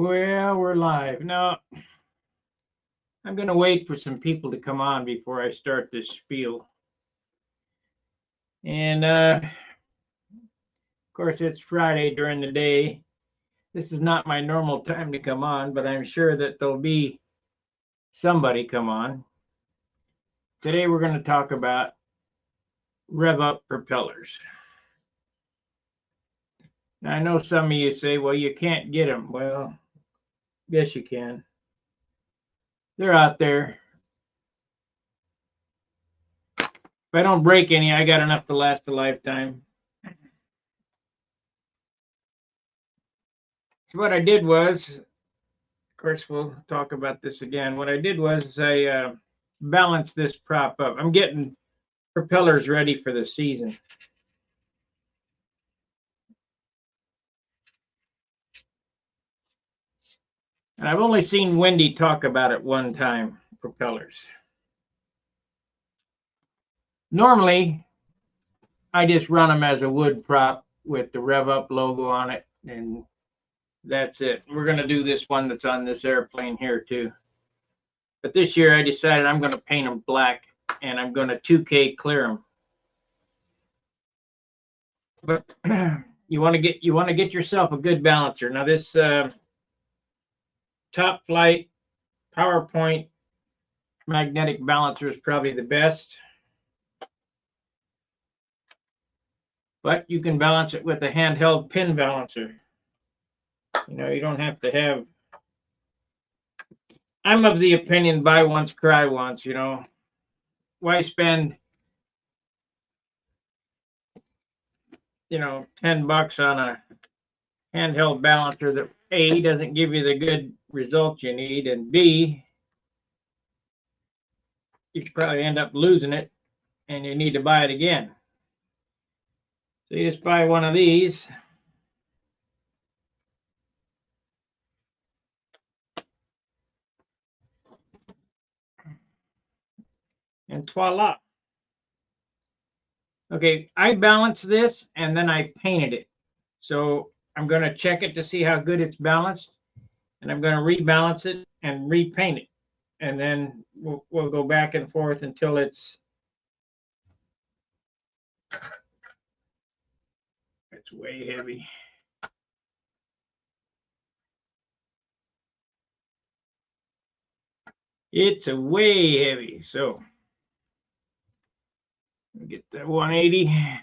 Well, we're live. Now, I'm going to wait for some people to come on before I start this spiel. And of course, it's Friday during the day. This is not my normal time to come on, but I'm sure that there'll be somebody come on. Today, we're going to talk about Rev Up propellers. Now, I know some of you say, well, you can't get them. Well, yes, you can. They're out there. If I don't break any, I got enough to last a lifetime. So what I did was, of course, we'll talk about this again. What I did was I balanced this prop up. I'm getting propellers ready for the season. And I've only seen Wendy talk about it one time, propellers. Normally, I just run them as a wood prop with the Rev Up logo on it, and that's it. We're going to do this one that's on this airplane here too. But this year I decided I'm going to paint them black, and I'm going to 2K clear them. But you want to get yourself a good balancer. Now this Top Flight PowerPoint magnetic balancer is probably the best. But you can balance it with a handheld pin balancer. You know, you don't have to have. I'm of the opinion buy once, cry once, you know. Why spend, $10 on a handheld balancer that A, doesn't give you the good results you need, and B, you could probably end up losing it and you need to buy it again. So you just buy one of these. And voila. Okay, I balanced this and then I painted it. So I'm going to check it to see how good it's balanced. And I'm going to rebalance it and repaint it. And then we'll go back and forth until it's way heavy. It's a way heavy. So get that 180.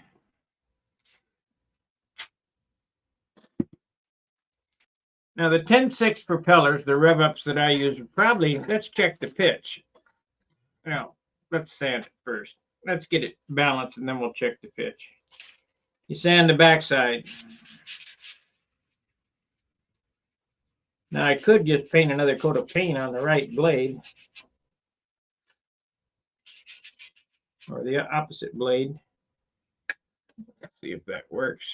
Now the 10.6 propellers, the rev ups that I use, probably, let's check the pitch. Now, let's sand it first. Let's get it balanced and then we'll check the pitch. You sand the backside. Now I could just paint another coat of paint on the right blade. Or the opposite blade. Let's see if that works.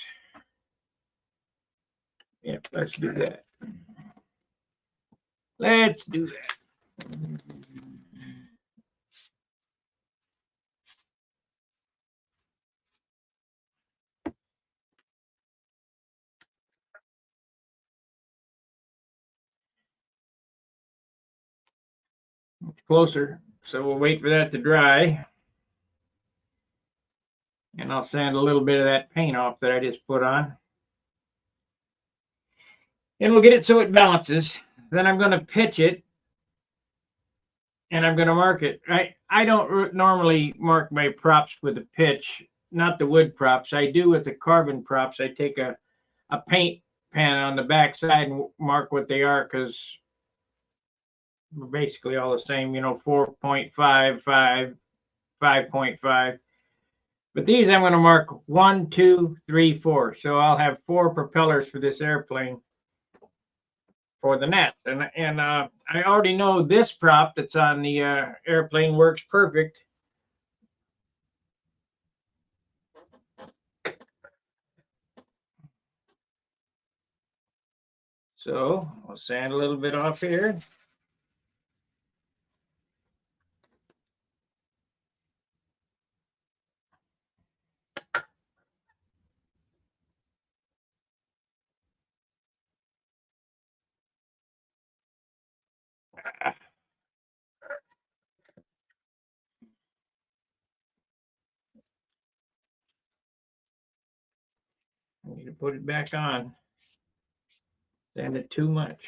Yep, let's do that. Let's do that. It's closer, so we'll wait for that to dry. And I'll sand a little bit of that paint off that I just put on. And we'll get it so it balances. Then I'm going to pitch it. And I'm going to mark it. I don't normally mark my props with a pitch, not the wood props. I do with the carbon props. I take a paint pen on the back side and mark what they are, because we're basically all the same, 4.5, 5, 5.5. But these I'm going to mark 1, 2, 3, 4. So I'll have 4 propellers for this airplane for the net. And I already know this prop that's on the airplane works perfect. So I'll sand a little bit off here. put it back on. Sand it too much.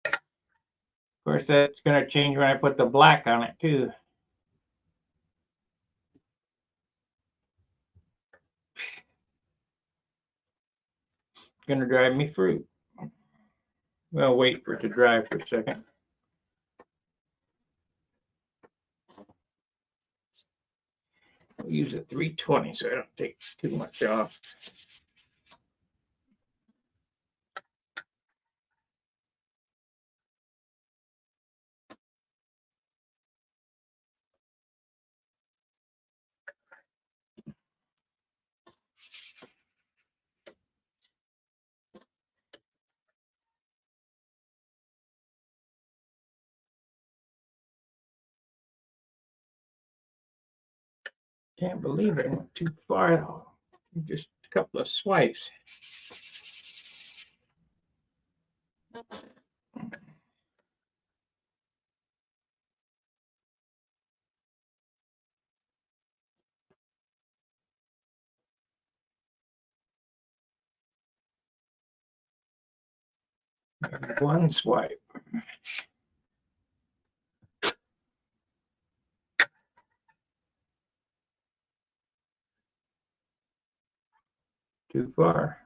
Of course, that's going to change when I put the black on it too. It's going to drive me fruit. Well, wait for it to dry for a second. I'll use a 320 so I don't take too much off. Can't believe it went too far. Just a couple of swipes. One swipe. Too far.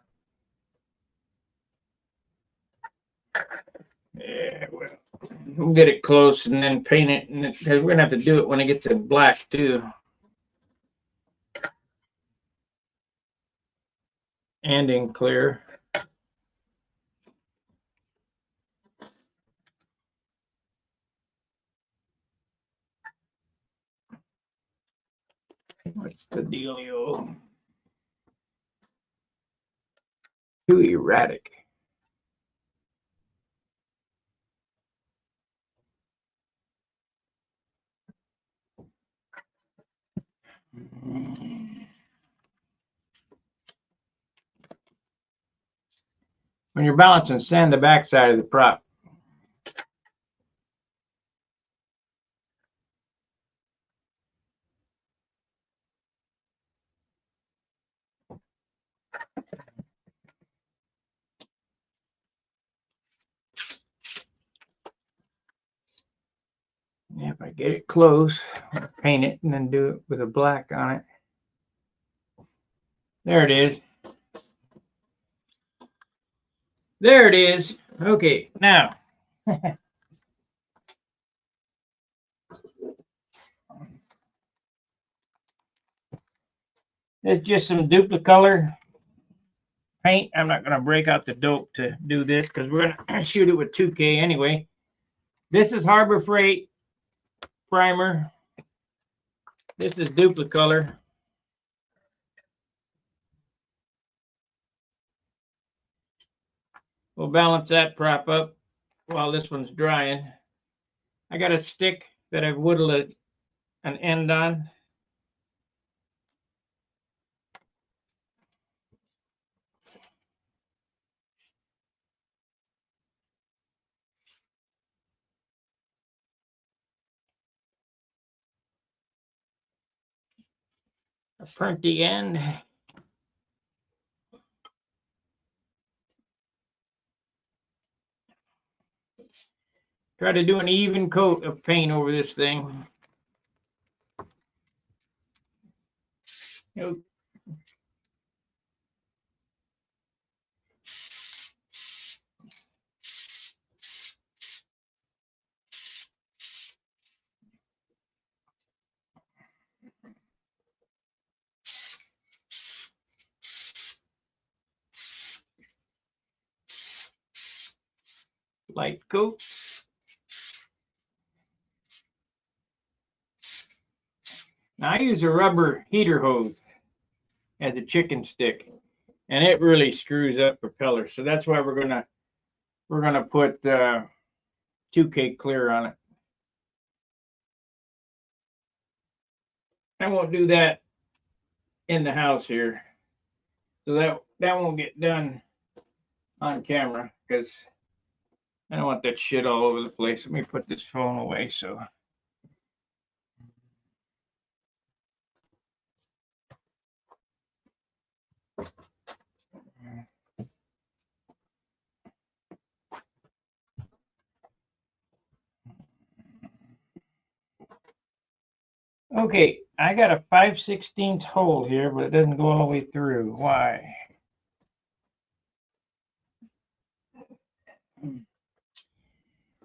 Yeah, well, we'll get it close and then paint it, and because we're gonna have to do it when it gets in black too, and in clear. What's the dealio? Too erratic. When you're balancing, sand the backside of the prop. If I get it close, I'll paint it and then do it with a black on it. There it is. There it is. Okay, now. It's just some duplicolor paint. I'm not going to break out the dope to do this because we're going to shoot it with 2K anyway. This is Harbor Freight primer. This is duplicolor. We'll balance that prop up while this one's drying. I got a stick that I've whittled an end on. I print the end. Try to do an even coat of paint over this thing. Nope. Light coat. Now I use a rubber heater hose as a chicken stick, and it really screws up propellers. So that's why we're gonna put 2K clear on it. I won't do that in the house here, so that won't get done on camera because I don't want that shit all over the place. Let me put this phone away so Okay, I got a 5/16 hole here, but it doesn't go all the way through. Why?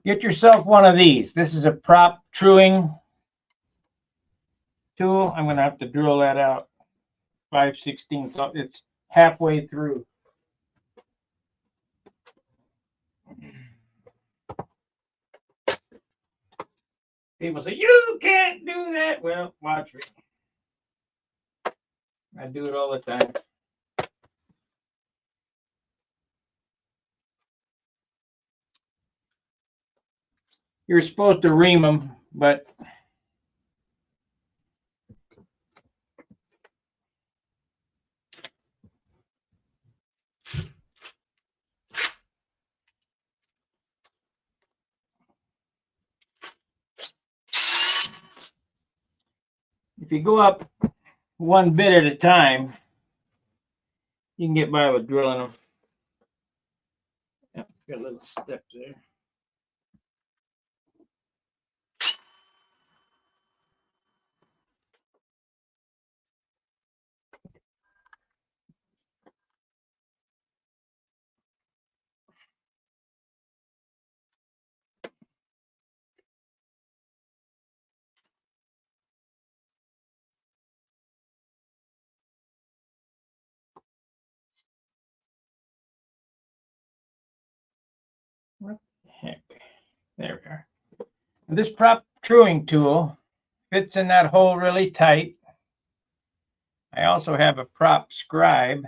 Get yourself one of these. This is a prop truing tool. I'm going to have to drill that out. 5/16. So it's halfway through. People say, you can't do that. Well, watch me. I do it all the time. You're supposed to ream them, but if you go up one bit at a time, you can get by with drilling them. Yep, got a little step there. What the heck? There we are. This prop truing tool fits in that hole really tight. I also have a prop scribe.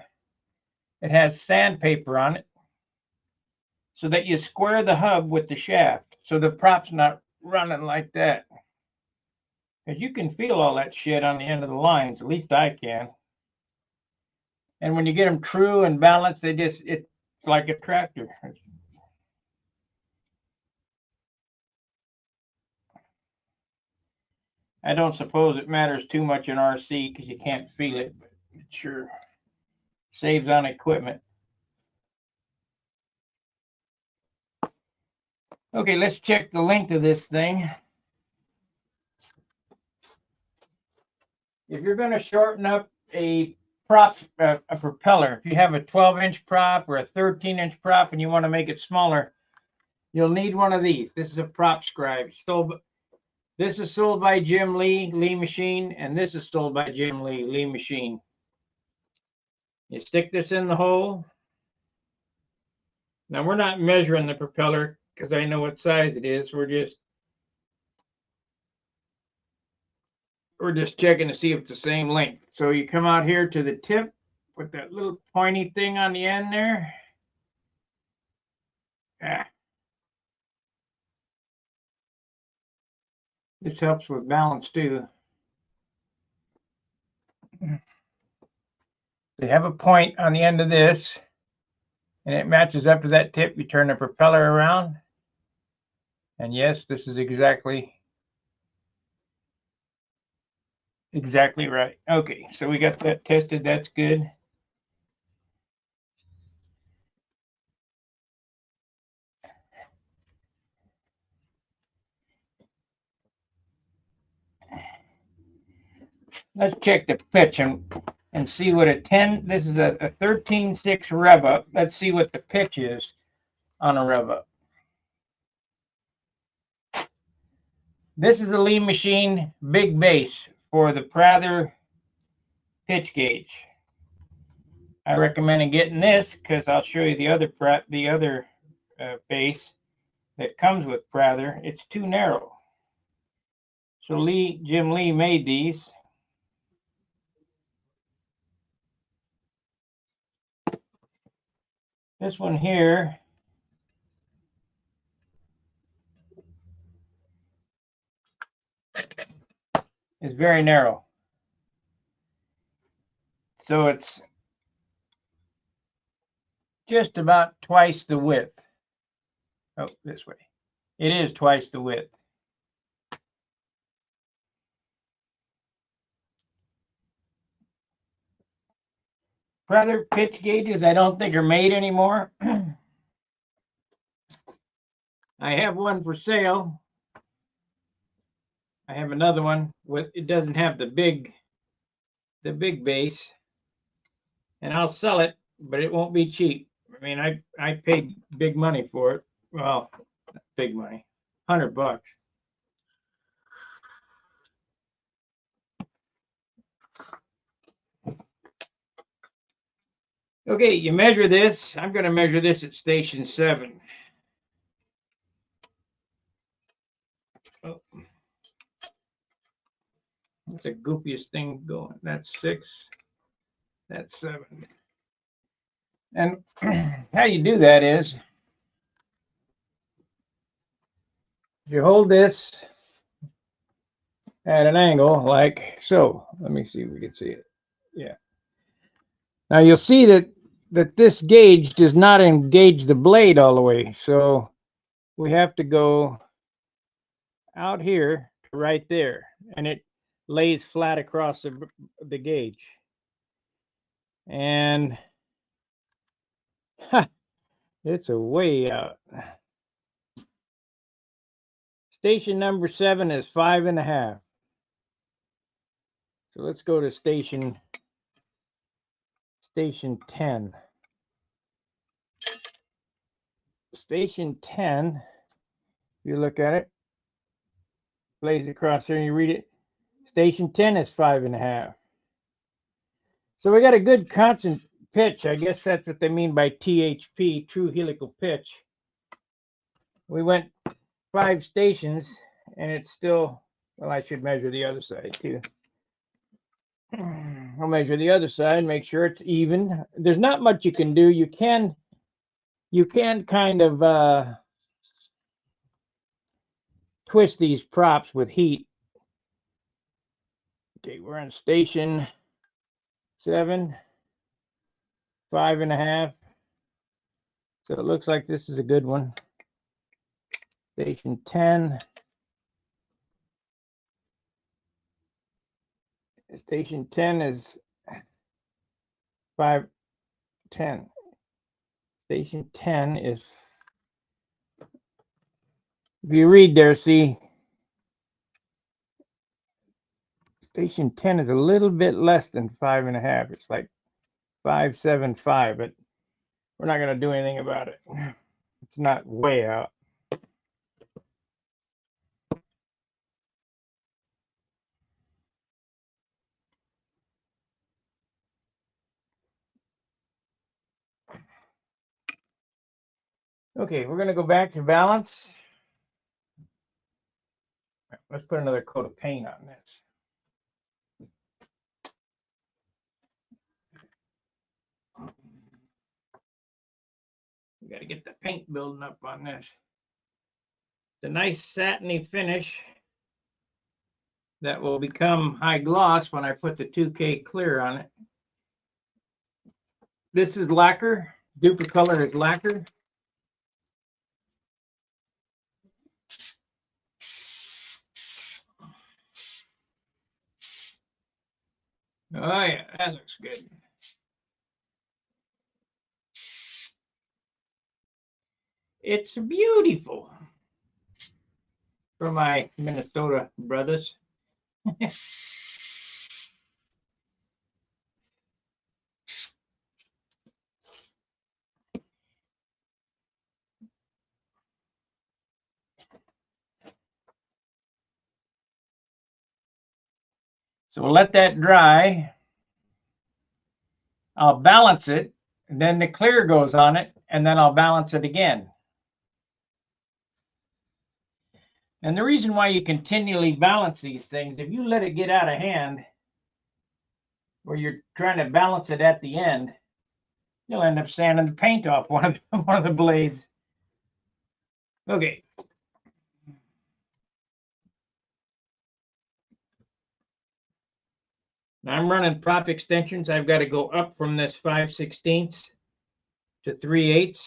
It has sandpaper on it so that you square the hub with the shaft so the prop's not running like that. Because you can feel all that shit on the end of the lines, at least I can. And when you get them true and balanced, it's like a tractor. I don't suppose it matters too much in RC because you can't feel it, but it sure saves on equipment. Okay, let's check the length of this thing. If you're going to shorten up a prop, a propeller, if you have a 12-inch prop or a 13-inch prop and you want to make it smaller, you'll need one of these. This is a prop scribe. This is sold by Jim Lee, Lee Machine, and this is sold by Jim Lee, Lee Machine. You stick this in the hole. Now we're not measuring the propeller because I know what size it is. We're just checking to see if it's the same length. So you come out here to the tip with that little pointy thing on the end there. Ah. This helps with balance too. They have a point on the end of this, and it matches up to that tip. You turn the propeller around, and yes, this is exactly right. Okay, so we got that tested. That's good. Let's check the pitch and see what a 10. This is a 13.6 Rev Up. Let's see what the pitch is on a Rev Up. This is a Lee Machine big base for the Prather pitch gauge. I recommend getting this because I'll show you the other base that comes with Prather. It's too narrow. So Jim Lee made these. This one here is very narrow. So it's just about twice the width. Oh, this way. It is twice the width. feather pitch gauges I don't think are made anymore. I have one for sale. I have another one with, it doesn't have the big base, and I'll sell it, but it won't be cheap. I mean, I paid big money for it. Well, big money, $100. Okay, you measure this. I'm going to measure this at station 7. Oh, that's the goofiest thing going. That's 6. That's 7. And how you do that is you hold this at an angle like so. Let me see if we can see it. Yeah. Now you'll see that this gauge does not engage the blade all the way. So we have to go out here to right there, and it lays flat across the gauge. And it's a way out. Station number 7 is 5.5. So let's go to station 10. Station 10, if you look at it, lays across there and you read it. Station 10 is 5.5. So we got a good constant pitch. I guess that's what they mean by THP, true helical pitch. We went 5 stations and it's still, well, I should measure the other side too. I'll measure the other side, make sure it's even. There's not much you can do. You can kind of twist these props with heat. Okay, we're on station 7, 5.5. So it looks like this is a good one. Station 10. Station 10 is 510. Station 10 is, if you read there, see, station 10 is a little bit less than 5.5. It's like 575, but we're not going to do anything about it. It's not way out. Okay, we're going to go back to balance. Let's put another coat of paint on this. We got to get the paint building up on this. It's a nice satiny finish that will become high gloss when I put the 2K clear on it. This is lacquer. Duplicolor is lacquer. Oh yeah, that looks good. It's beautiful for my Minnesota brothers. So we'll let that dry. I'll balance it, and then the clear goes on it, and then I'll balance it again. And the reason why you continually balance these things, if you let it get out of hand, where you're trying to balance it at the end, you'll end up sanding the paint off one of the blades. Okay. Now I'm running prop extensions. I've got to go up from this 5/16 to 3/8.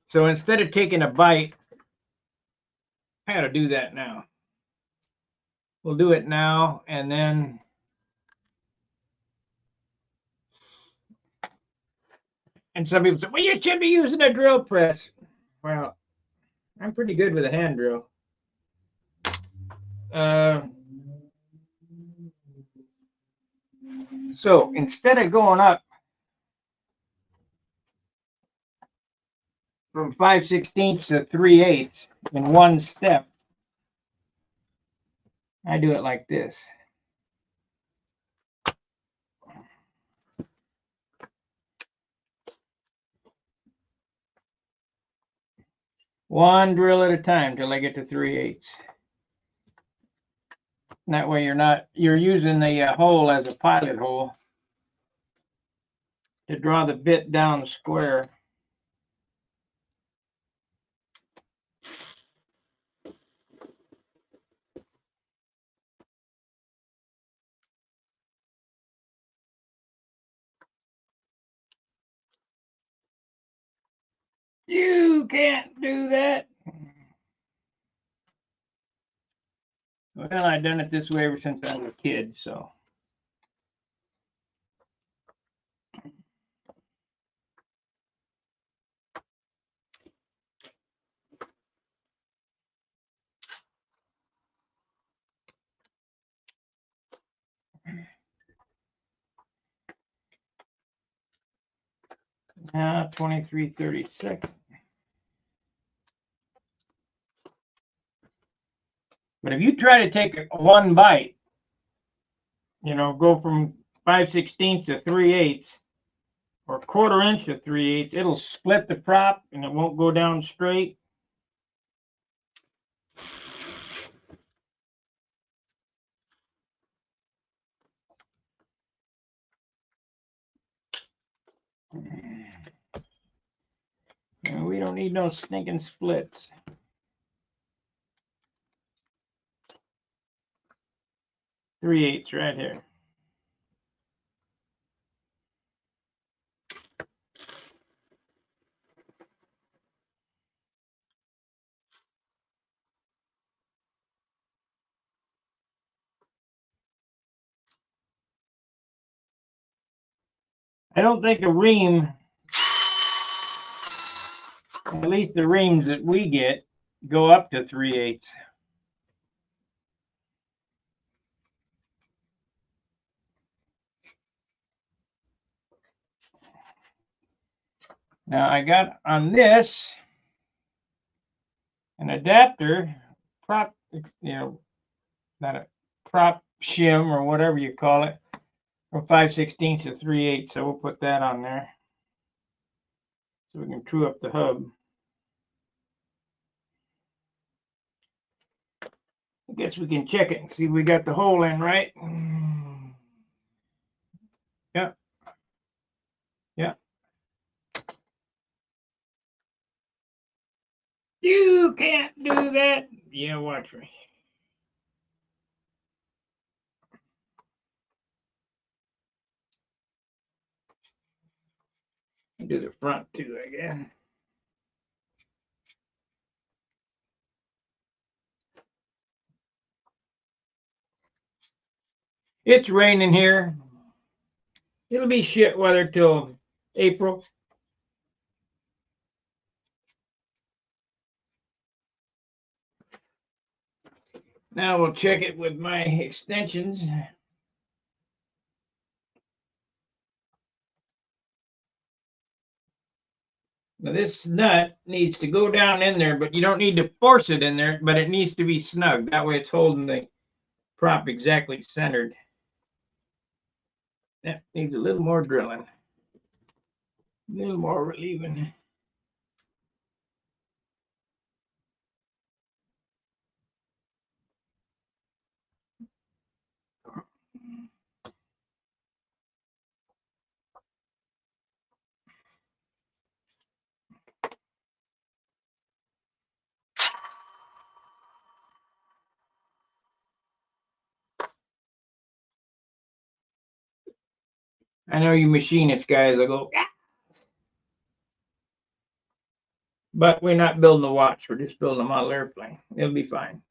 So instead of taking a bite, I got to do that now. We'll do it now, and then And some people say, well, you should be using a drill press. Well, I'm pretty good with a hand drill. So instead of going up from 5/16 to 3/8 in one step, I do it like this. One drill at a time till I get to 3/8. That way you're using the hole as a pilot hole to draw the bit down square. You can't do that. Well, I've done it this way ever since I was a kid, so. Now 23/32. But if you try to take one bite, go from 5/16 to 3/8 or 1/4 inch to 3/8, it'll split the prop and it won't go down straight. And we don't need no stinking splits. 3/8 right here. I don't think a ream, at least the reams that we get, go up to 3/8. Now I got on this an adapter, prop, not a prop shim or whatever you call it, from 5/16 to 3/8. So we'll put that on there so we can true up the hub. I guess we can check it and see if we got the hole in right. Yeah. Yeah. You can't do that. Yeah, watch me. Do the front too, I guess. It's raining here. It'll be shit weather till April. Now we'll check it with my extensions. Now this nut needs to go down in there, but you don't need to force it in there, but it needs to be snug. That way it's holding the prop exactly centered. That needs a little more drilling, a little more relieving. I know you machinist guys will go, ah! But we're not building a watch. We're just building a model airplane. It'll be fine.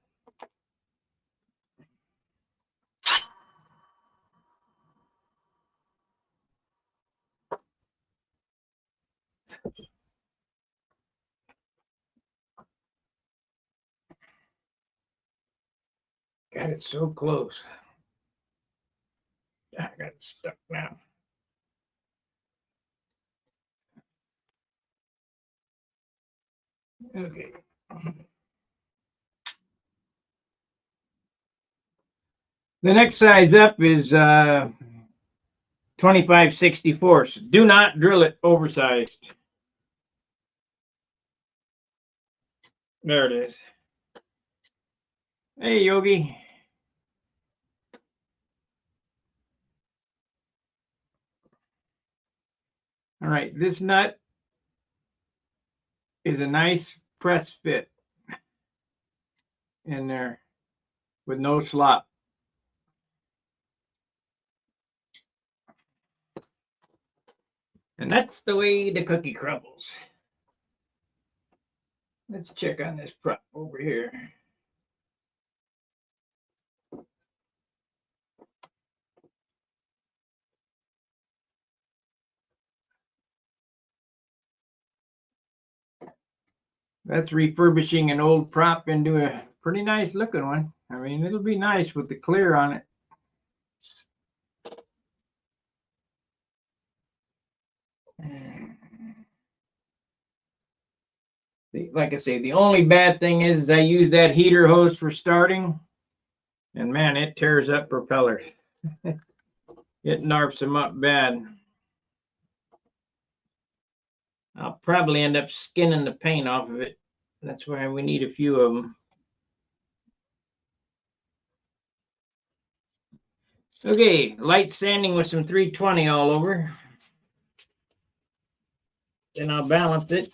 It's so close. I got it stuck now. Okay. The next size up is 25/64. Do not drill it oversized. There it is. Hey, Yogi. All right, this nut is a nice press fit in there with no slop. And that's the way the cookie crumbles. Let's check on this prop over here. That's refurbishing an old prop into a pretty nice looking one. I mean, it'll be nice with the clear on it. Like I say, the only bad thing is I use that heater hose for starting, and man, it tears up propellers. It narps them up bad. I'll probably end up skinning the paint off of it. That's why we need a few of them. Okay, light sanding with some 320 all over. Then I'll balance it.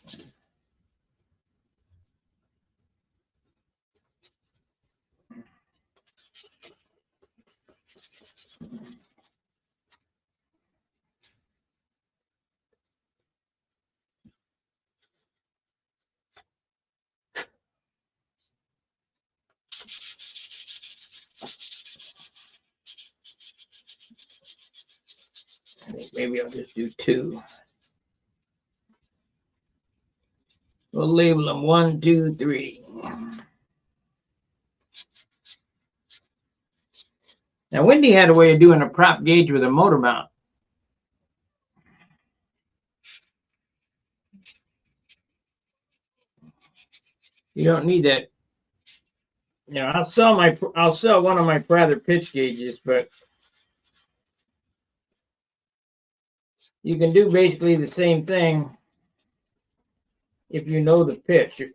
I think maybe I'll just do 2. We'll label them 1, 2, 3. Now, Wendy had a way of doing a prop gauge with a motor mount. You don't need that. You know, I'll sell one of my Prather pitch gauges, but you can do basically the same thing if you know the pitch. You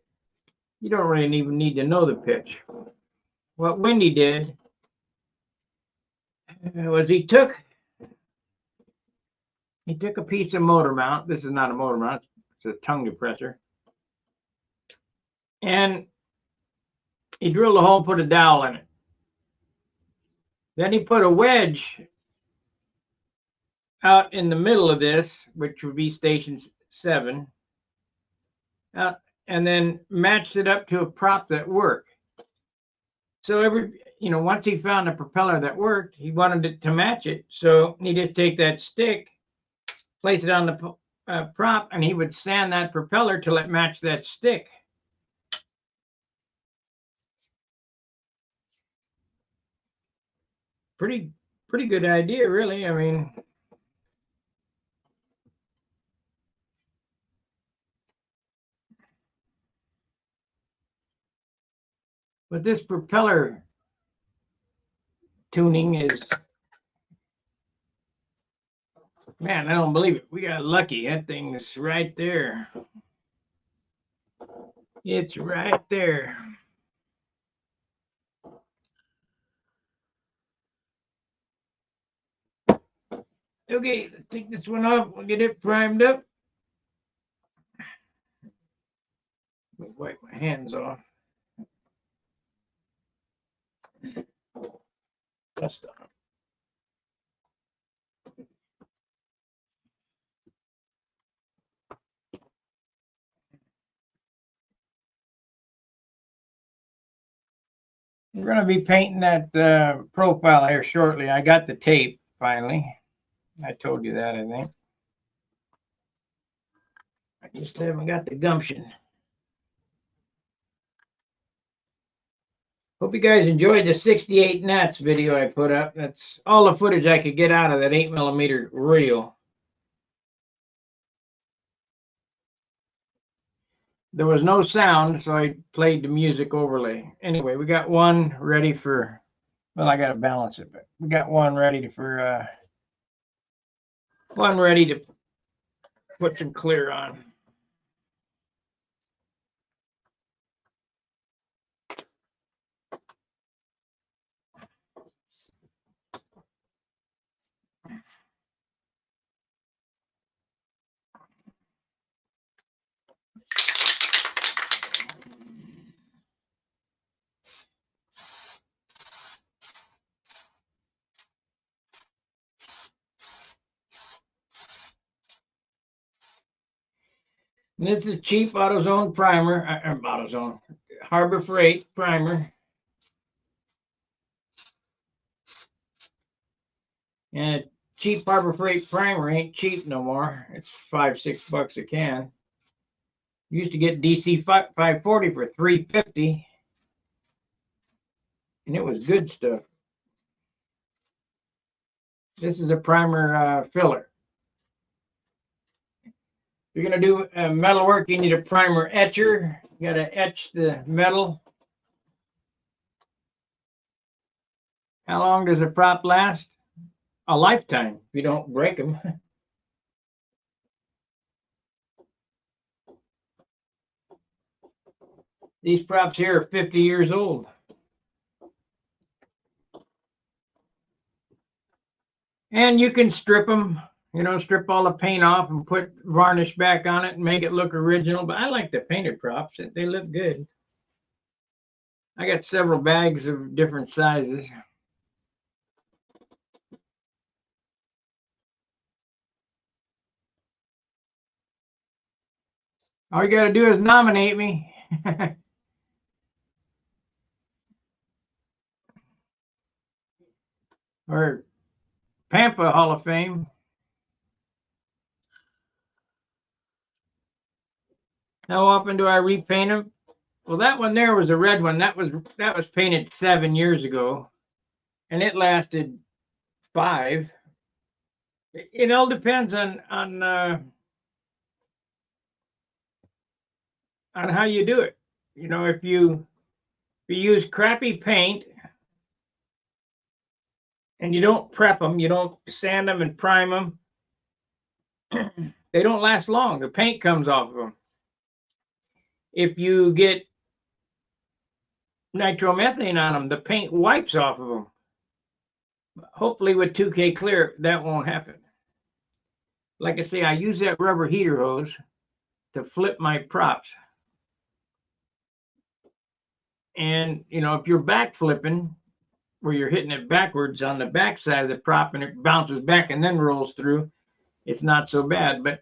don't really even need to know the pitch. What Wendy did was he took a piece of motor mount. This is not a motor mount, it's a tongue depressor. And he drilled a hole, put a dowel in it. Then he put a wedge out in the middle of this, which would be station 7, and then matched it up to a prop that worked. So once he found a propeller that worked, he wanted it to match it. So he just take that stick, place it on the prop, and he would sand that propeller till it matched that stick. Pretty good idea, really. I mean, but this propeller tuning is, man, I don't believe it. We got lucky. That thing is right there. It's right there. Okay, let's take this one off. We'll get it primed up. Let me wipe my hands off. Dust on. We're going to be painting that profile here shortly. I got the tape finally. I told you that, I think. I just haven't got the gumption. Hope you guys enjoyed the 68 Nats video I put up. That's all the footage I could get out of that 8mm reel. There was no sound, so I played the music overlay. Anyway, we got one ready for, well, I got to balance it, but we got one ready for, one ready to put some clear on. And this is cheap AutoZone primer, AutoZone Harbor Freight primer. And a cheap Harbor Freight primer ain't cheap no more. It's $5-6 a can. Used to get DC 540 for $3.50, and it was good stuff. This is a primer filler. If you're gonna do metal work, you need a primer etcher. You gotta etch the metal. How long does a prop last? A lifetime if you don't break them. These props here are 50 years old. And you can strip them, you know, strip all the paint off and put varnish back on it and make it look original. But I like the painted props. They look good. I got several bags of different sizes. All you got to do is nominate me. Or Pampa Hall of Fame. How often do I repaint them? Well, that one there was a red one. That was painted 7 years ago, and it lasted 5. It all depends on how you do it. You know, if you use crappy paint and you don't prep them, you don't sand them and prime them, they don't last long. The paint comes off of them. If you get nitromethane on them, the paint wipes off of them. Hopefully with 2K clear, that won't happen. Like I say, I use that rubber heater hose to flip my props. And, you know, if you're back flipping, where you're hitting it backwards on the back side of the prop and it bounces back and then rolls through, it's not so bad. But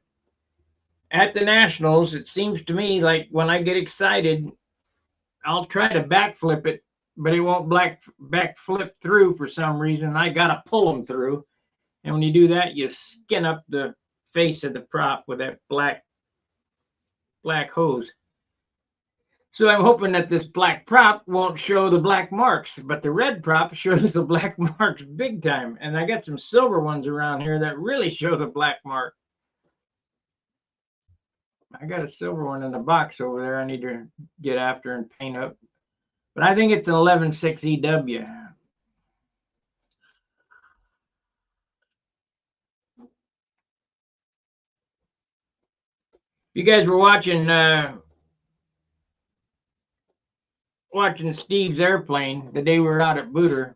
at the Nationals, it seems to me like when I get excited, I'll try to backflip it, but it won't backflip through for some reason. I got to pull them through. And when you do that, you skin up the face of the prop with that black hose. So I'm hoping that this black prop won't show the black marks, but the red prop shows the black marks big time. And I got some silver ones around here that really show the black mark. I got a silver one in the box over there I need to get after and paint up. But I think it's an 11.6 EW. You guys were watching Steve's airplane the day we were out at Booter.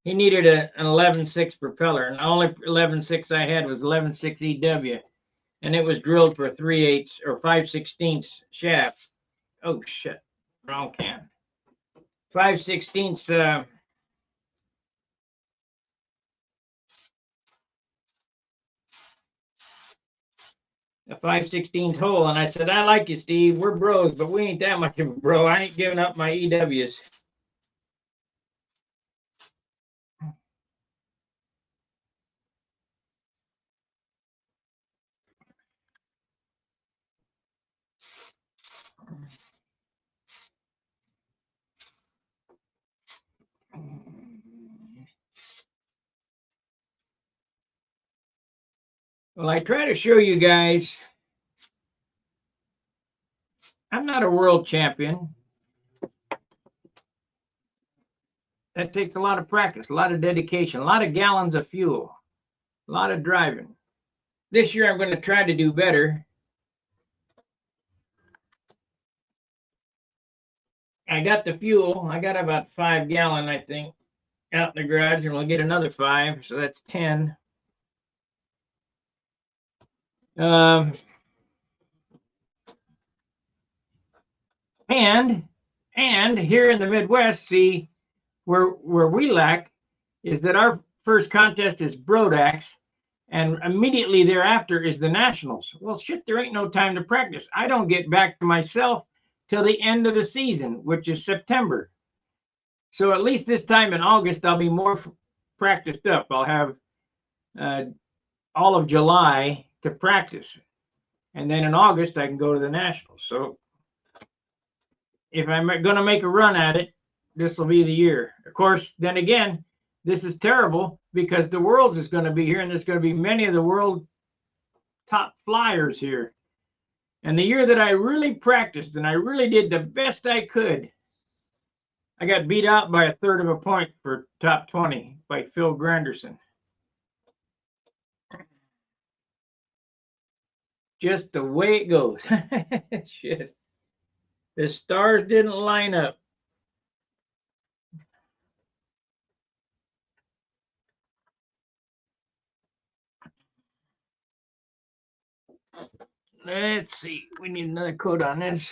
He needed an 11.6 propeller, and the only 11.6 I had was 11.6 EW, and it was drilled for 3/8 or 5/16 shaft. Oh shit, wrong can. 5/16 a 5/16 hole, and I said, I like you, Steve. We're bros, but we ain't that much of a bro. I ain't giving up my EWs. Well, I try to show you guys, I'm not a world champion. That takes a lot of practice, a lot of dedication, a lot of gallons of fuel, a lot of driving. This year I'm going to try to do better. I got the fuel. I got about 5 gallon, I think, out in the garage, and we'll get another 5, so that's 10. And here in the Midwest, see, where we lack is that our first contest is Brodax, and immediately thereafter is the Nationals. Well, shit, there ain't no time to practice. I don't get back to myself till the end of the season, which is September. So at least this time in August, I'll be more practiced up. I'll have all of July to practice. And then in August, I can go to the Nationals. So if I'm going to make a run at it, this will be the year. Of course, then again, this is terrible because the Worlds is going to be here, and there's going to be many of the world top flyers here. And the year that I really practiced and I really did the best I could, I got beat out by 1/3 of a point for top 20 by Phil Granderson. Just the way it goes. Shit. The stars didn't line up. Let's see. We need another coat on this.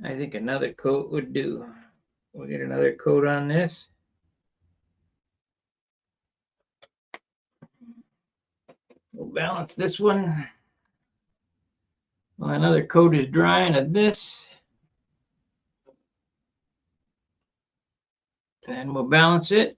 I think another coat would do. We'll get another coat on this. We'll balance this one. Well, another coat is drying of this. And we'll balance it.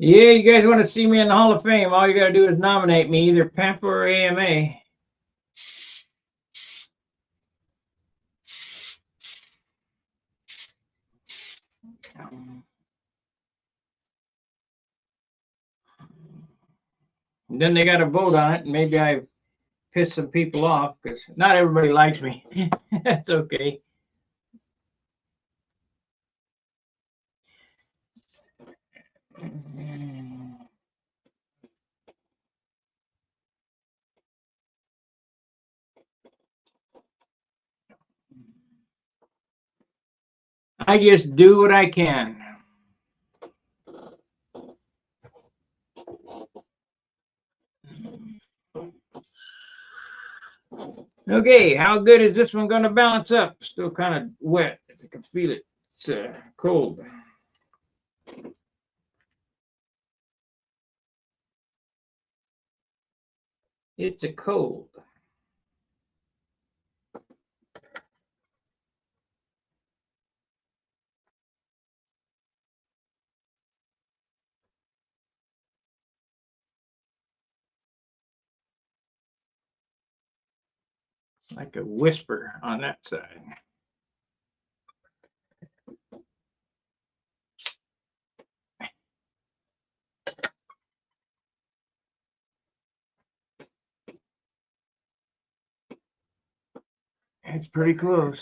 Yeah, you guys want to see me in the Hall of Fame, all you got to do is nominate me, either PAMPA or AMA. And then they got to vote on it, and maybe I pissed some people off because not everybody likes me. That's okay. I just do what I can. Okay, how good is this one going to balance up? Still kind of wet. I can feel it. It's cold. It's a cold. Like a whisper on that side. It's pretty close.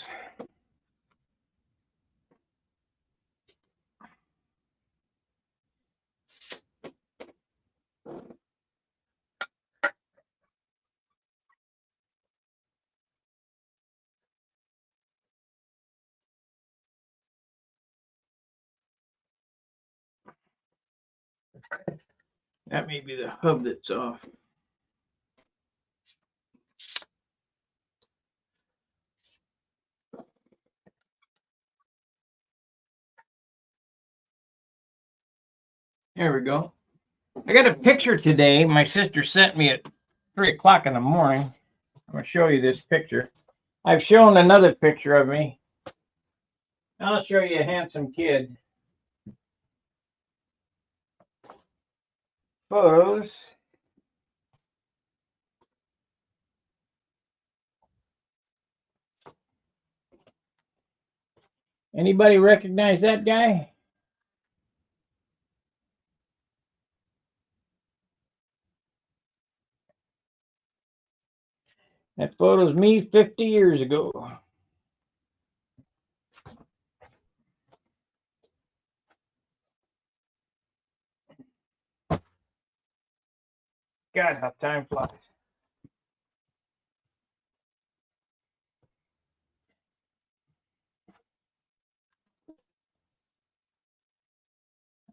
That may be the hub that's off. There we go. I got a picture today my sister sent me at 3 o'clock in the morning. I'm going to show you this picture. I've shown another picture of me. I'll show you a handsome kid. photos. Anybody recognize that guy? That photo's me 50 years ago. God, how time flies.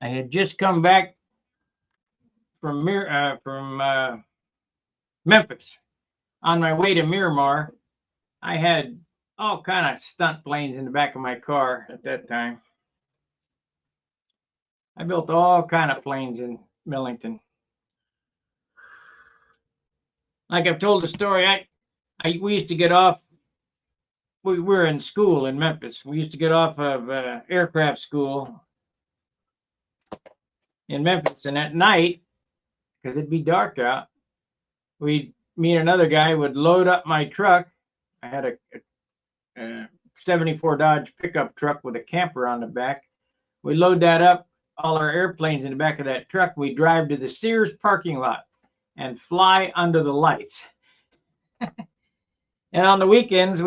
I had just come back from Memphis. On my way to Miramar, I had all kind of stunt planes in the back of my car at that time. I built all kind of planes in Millington. Like I've told the story, we used to get off. We were in school in Memphis. We used to get off of aircraft school in Memphis, and at night, because it'd be dark out, me and another guy would load up my truck. I had a 74 Dodge pickup truck with a camper on the back. We load that up, all our airplanes in the back of that truck. We drive to the Sears parking lot and fly under the lights. And on the weekends,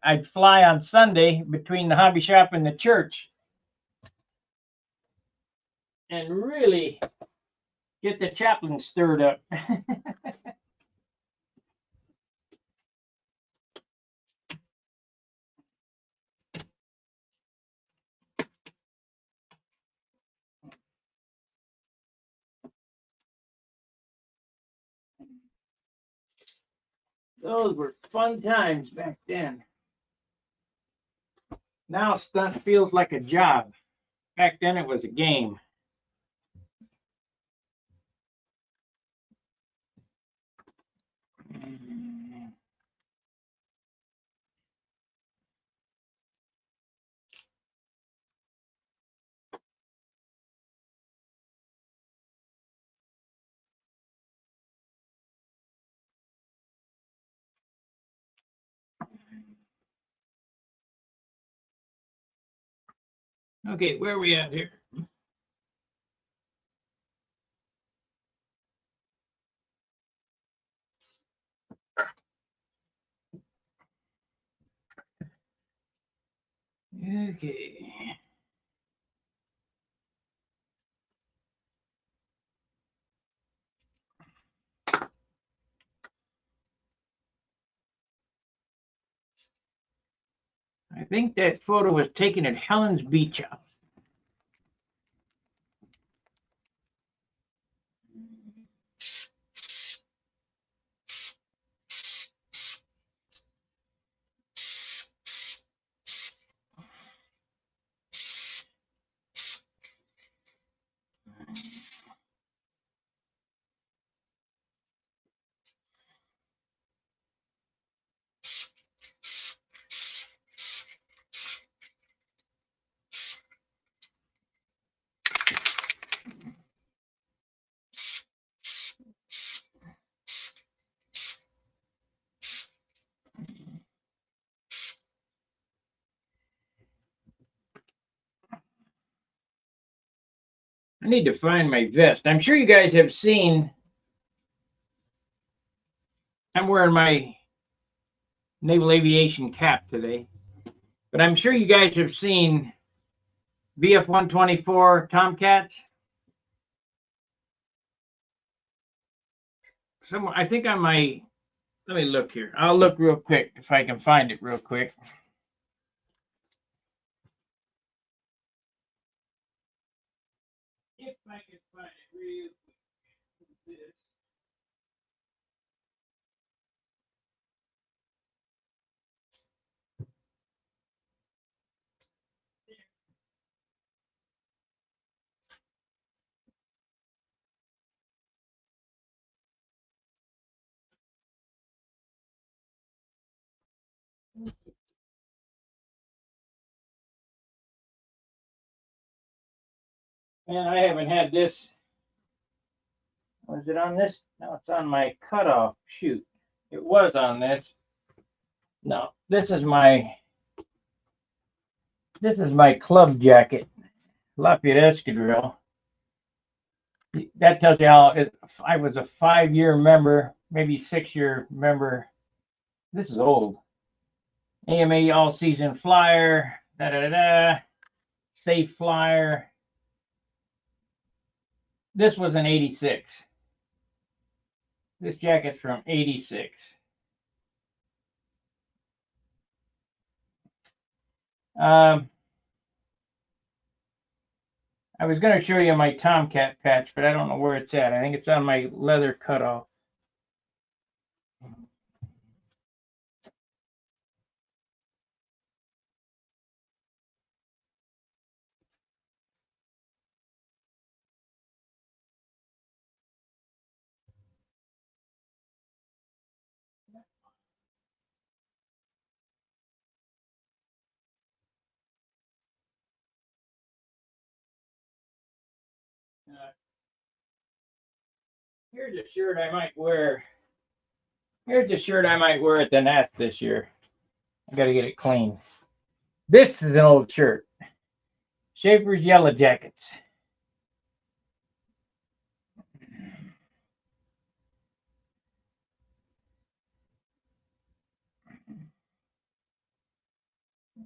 I'd fly on Sunday between the hobby shop and the church and really get the chaplain stirred up. Those were fun times back then. Now stunt feels like a job. Back then it was a game. Okay, where are we at here? Okay. I think that photo was taken at Helen's Beach House. I need to find my vest. I'm sure you guys have seen. I'm wearing my naval aviation cap today, but I'm sure you guys have seen VF-124 Tomcats. I think on my. Let me look here. I'll look real quick if I can find it real quick. If I can find it real quick. Man, I haven't had this. Was it on this? No, it's on my cutoff. Shoot. It was on this. No, this is my club jacket, Lafayette Escadrille. That tells you how I was a 5-year member, maybe 6-year member. This is old. AMA All Season Flyer, Safe Flyer. This was an 86. This jacket's from 86. I was going to show you my Tomcat patch, but I don't know where it's at. I think it's on my leather cutoff. Here's a shirt I might wear. Here's a shirt I might wear at the Nats this year. I got to get it clean. This is an old shirt. Schaefer's Yellow Jackets.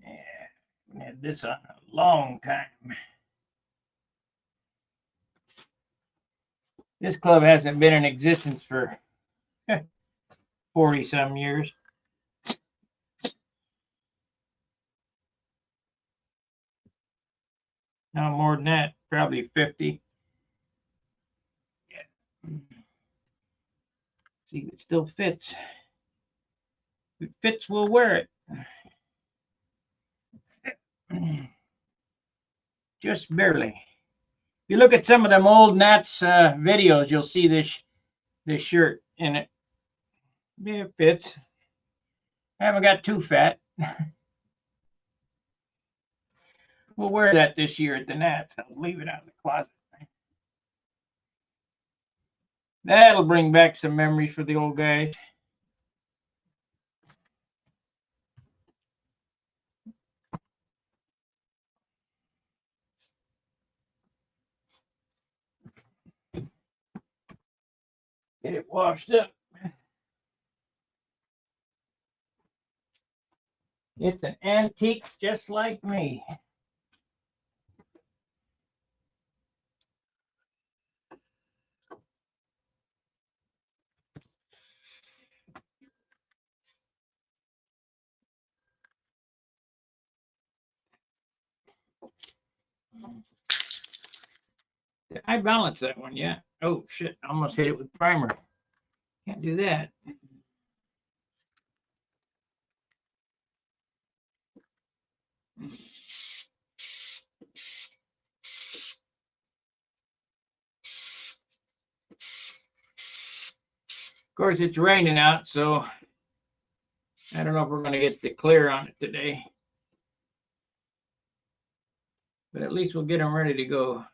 Yeah, I had this on a long time. This club hasn't been in existence for 40 some years. No more than that, probably 50. Yeah. See, it still fits. If it fits, we'll wear it. Just barely. If you look at some of them old Nats videos, you'll see this shirt in it. Yeah, it fits. I haven't got too fat. We'll wear that this year at the Nats. I'll leave it out in the closet. That'll bring back some memories for the old guys. Get it washed up. It's an antique just like me. I balanced that one, yeah. Oh shit, I almost hit it with primer. Can't do that. Of course, it's raining out, so I don't know if we're going to get the clear on it today. But at least we'll get them ready to go.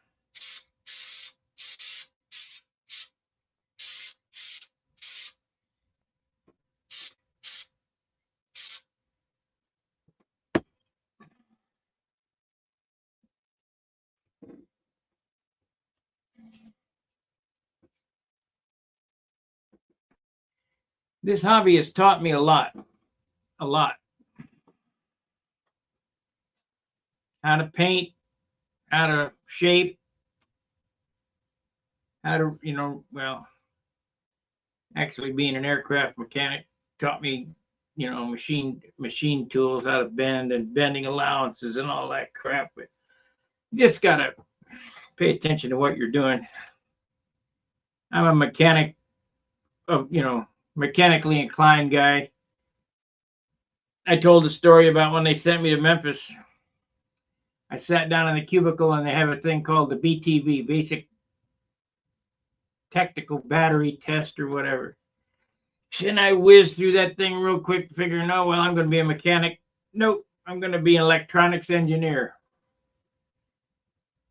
This hobby has taught me a lot. How to paint, how to shape, how to, well, actually being an aircraft mechanic taught me, machine tools, how to bend and bending allowances and all that crap. But you just got to pay attention to what you're doing. I'm a mechanic of, mechanically inclined guy. I told a story about when they sent me to Memphis. I sat down in the cubicle and they have a thing called the BTV, Basic Technical Battery Test or whatever. Shouldn't I whiz through that thing real quick, figuring, oh, well, I'm going to be a mechanic? Nope, I'm going to be an electronics engineer.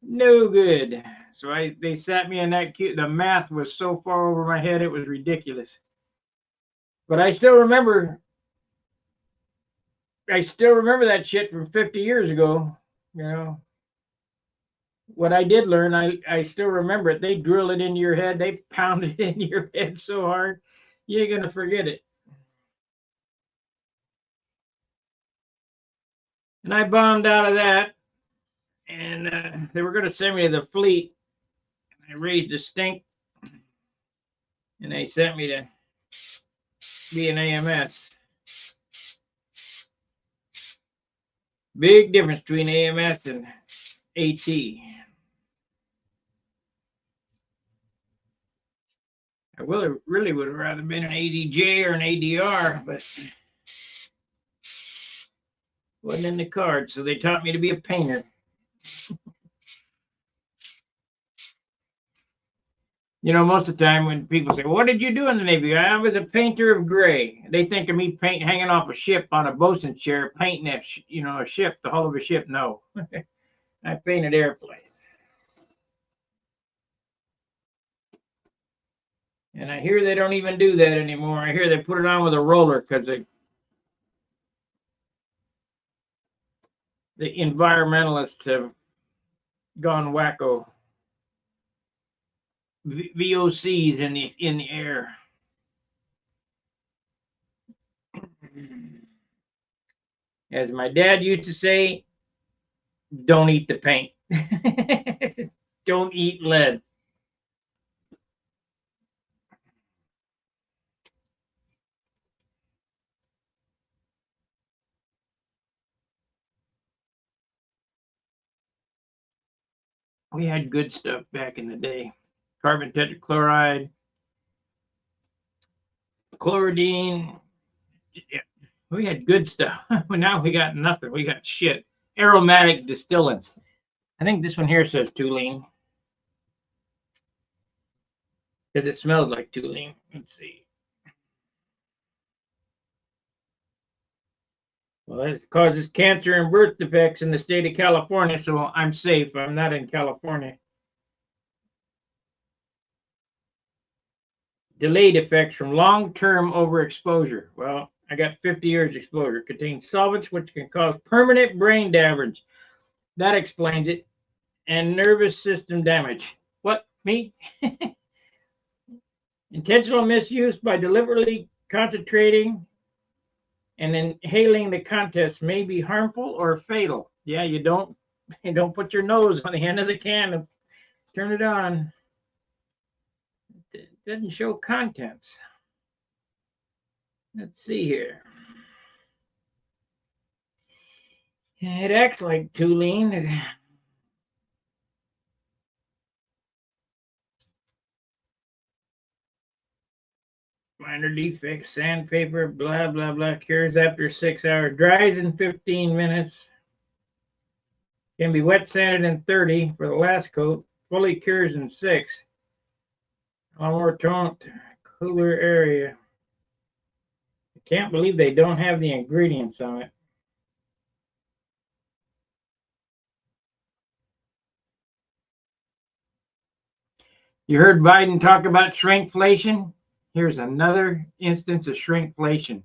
No good. So they sat me in that queue. The math was so far over my head, it was ridiculous. But I still remember that shit from 50 years ago. You know, what I did learn, I still remember it. They drill it into your head, they pound it into your head so hard, you ain't gonna forget it. And I bombed out of that, and they were gonna send me to the fleet. I raised a stink, and they sent me to be an AMS. Big difference between AMS and AT. I really would have rather been an ADJ or an ADR, but wasn't in the cards, so they taught me to be a painter. You know, most of the time when people say, "What did you do in the Navy?" I was a painter of gray. They think of me hanging off a ship on a bosun's chair, painting a ship, the hull of a ship. No, I painted airplanes. And I hear they don't even do that anymore. I hear they put it on with a roller because the environmentalists have gone wacko. VOCs in the air. As my dad used to say, don't eat the paint. Don't eat lead. We had good stuff back in the day. Carbon tetrachloride, chloridine. Yeah, we had good stuff. But now we got nothing. We got shit. Aromatic distillants. I think this one here says toluene because it smells like toluene. Let's see. Well, it causes cancer and birth defects in the state of California, so I'm safe. I'm not in California. Delayed effects from long-term overexposure. Well, I got 50 years exposure. Contains solvents which can cause permanent brain damage. That explains it. And nervous system damage. What? Me? Intentional misuse by deliberately concentrating and inhaling the contents may be harmful or fatal. Yeah, you don't put your nose on the end of the can and turn it on. It doesn't show contents. Let's see here. It acts like toluene. Minor defects, sandpaper, blah, blah, blah. Cures after 6 hours. Dries in 15 minutes. Can be wet sanded in 30 for the last coat. Fully cures in 6. On more tone, cooler area. I can't believe they don't have the ingredients on it. You heard Biden talk about shrinkflation? Here's another instance of shrinkflation.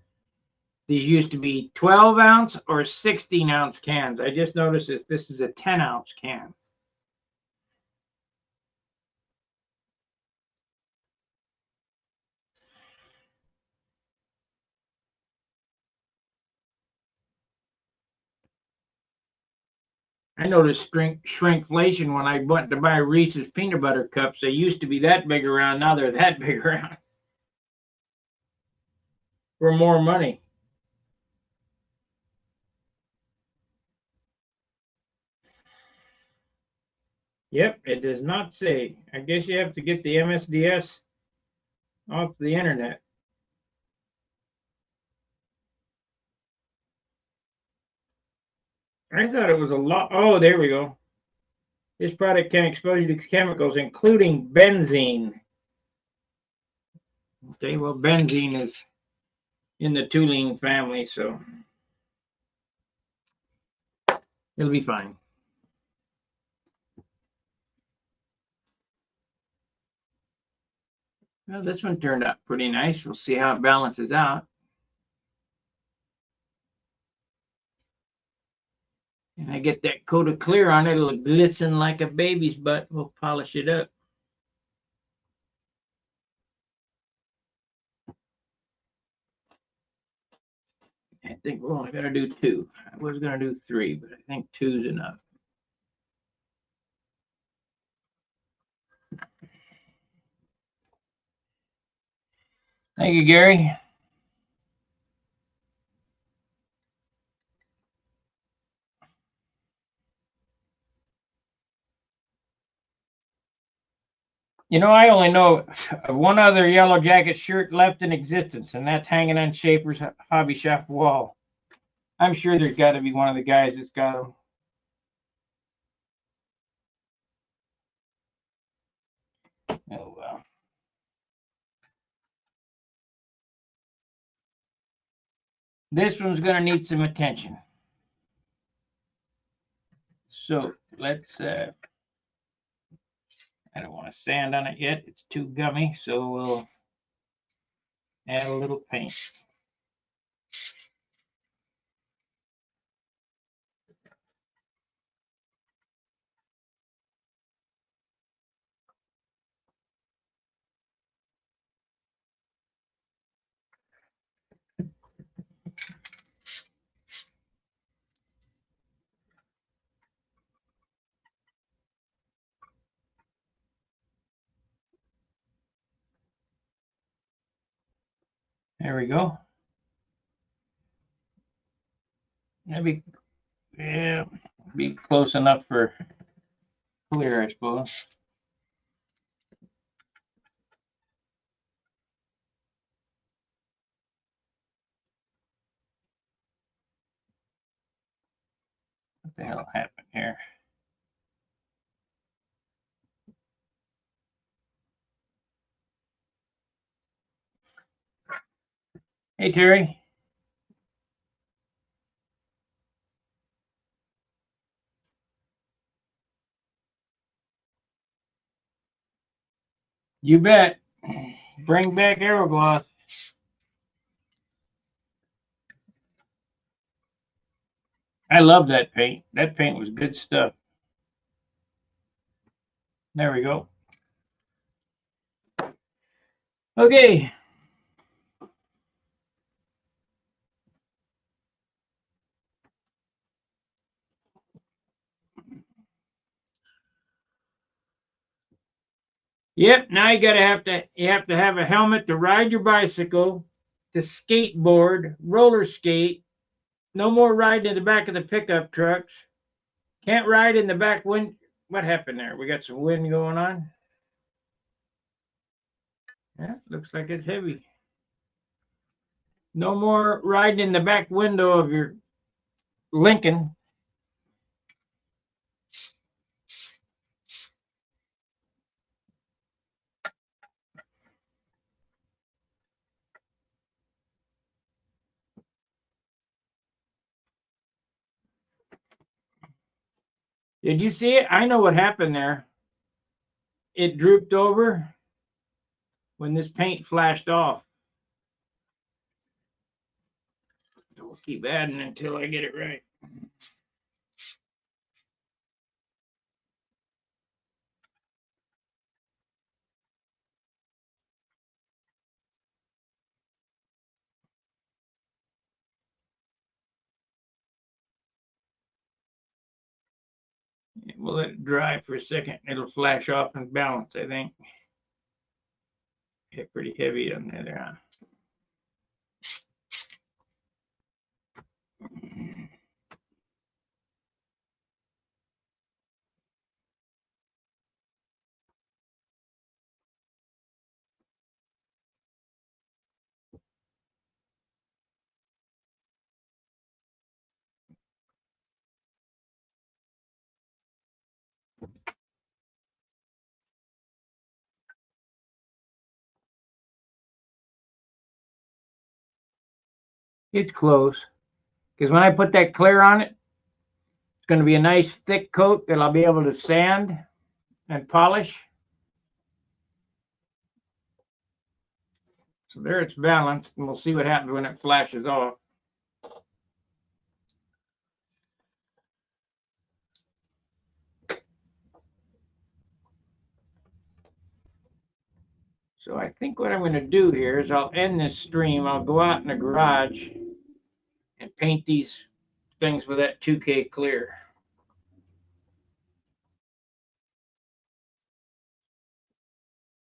These used to be 12-ounce or 16-ounce cans. I just noticed this is a 10-ounce can. I noticed shrinkflation when I went to buy Reese's peanut butter cups. They used to be that big around. Now they're that big around. For more money. Yep, it does not say. I guess you have to get the MSDS off the internet. I thought it was a lot. Oh, there we go. This product can expose you to chemicals, including benzene. Okay, well, benzene is in the toluene family, so it'll be fine. Well, this one turned out pretty nice. We'll see how it balances out. And I get that coat of clear on it, it'll glisten like a baby's butt. We'll polish it up. I think we're only gonna do 2. I was gonna do 3, but I think 2's enough. Thank you, Gary. You know, I only know of one other Yellow Jacket shirt left in existence, and that's hanging on Schaefer's hobby shop wall. I'm sure there's got to be one of the guys that's got them. Oh, well. This one's going to need some attention. So let's, I don't want to sand on it yet. It's too gummy, so we'll add a little paint. There we go. That'd be close enough for clear, I suppose. What the hell happened here? Hey, Terry. You bet. Bring back Aerogloss. I love that paint. That paint was good stuff. There we go. Okay. Yep, now you have to have a helmet to ride your bicycle, to skateboard, roller skate. No more riding in the back of the pickup trucks. Can't ride in the back wind. What happened there? We got some wind going on. Yeah, looks like it's heavy. No more riding in the back window of your Lincoln. Did you see it? I know what happened there. It drooped over when this paint flashed off. So we'll keep adding until I get it right. We'll let it dry for a second. It'll flash off and balance, I think. Get pretty heavy on the other hand. It's close. Because when I put that clear on it, it's going to be a nice thick coat that I'll be able to sand and polish. So there it's balanced, and we'll see what happens when it flashes off. So I think what I'm going to do here is I'll end this stream. I'll go out in the garage and paint these things with that 2K clear.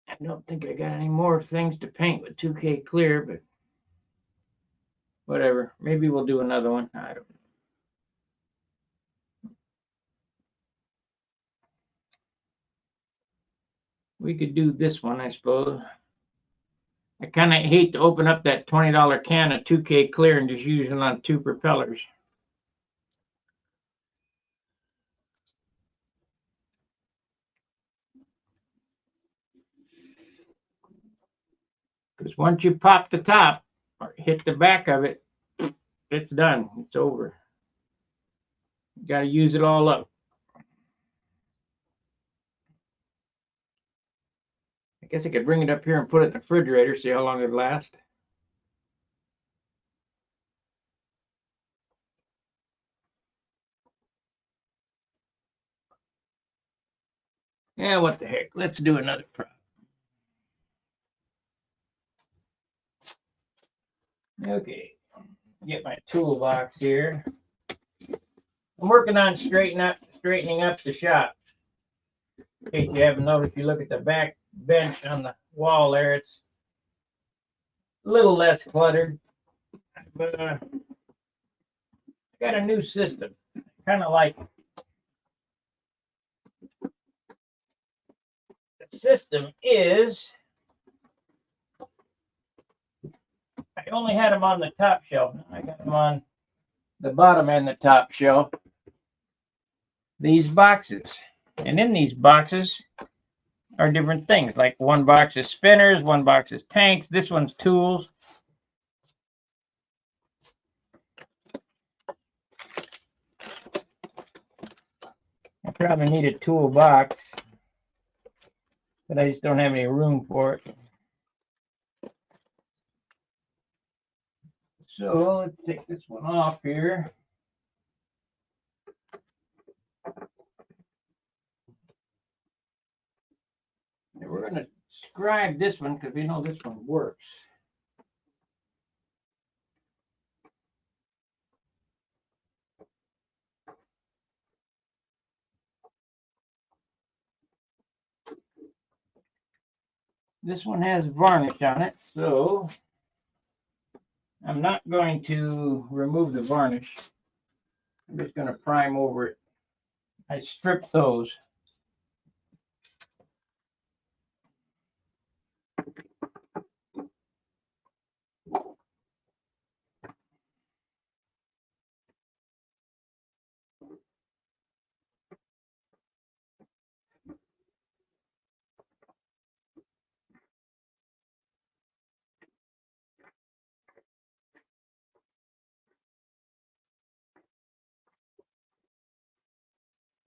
I don't think I got any more things to paint with 2K clear, but whatever. Maybe we'll do another one. I don't know. We could do this one, I suppose. I kind of hate to open up that $20 can of 2K clear and just use it on 2 propellers. Because once you pop the top or hit the back of it, it's done. It's over. You got to use it all up. I guess I could bring it up here and put it in the refrigerator, see how long it lasts. Yeah, what the heck? Let's do another prop. Okay, get my toolbox here. I'm working on straightening up the shop. In case you haven't noticed, you look at the back bench on the wall there, it's a little less cluttered. But I got a new system. Kind of like the system is, I only had them on the top shelf. I got them on the bottom and the top shelf. These boxes. And in these boxes are different things. Like one box is spinners, one box is tanks. This one's tools. I probably need a toolbox, but I just don't have any room for it. So let's take this one off here. And we're going to scribe this one because we know this one works. This one has varnish on it, so I'm not going to remove the varnish. I'm just going to prime over it. I stripped those.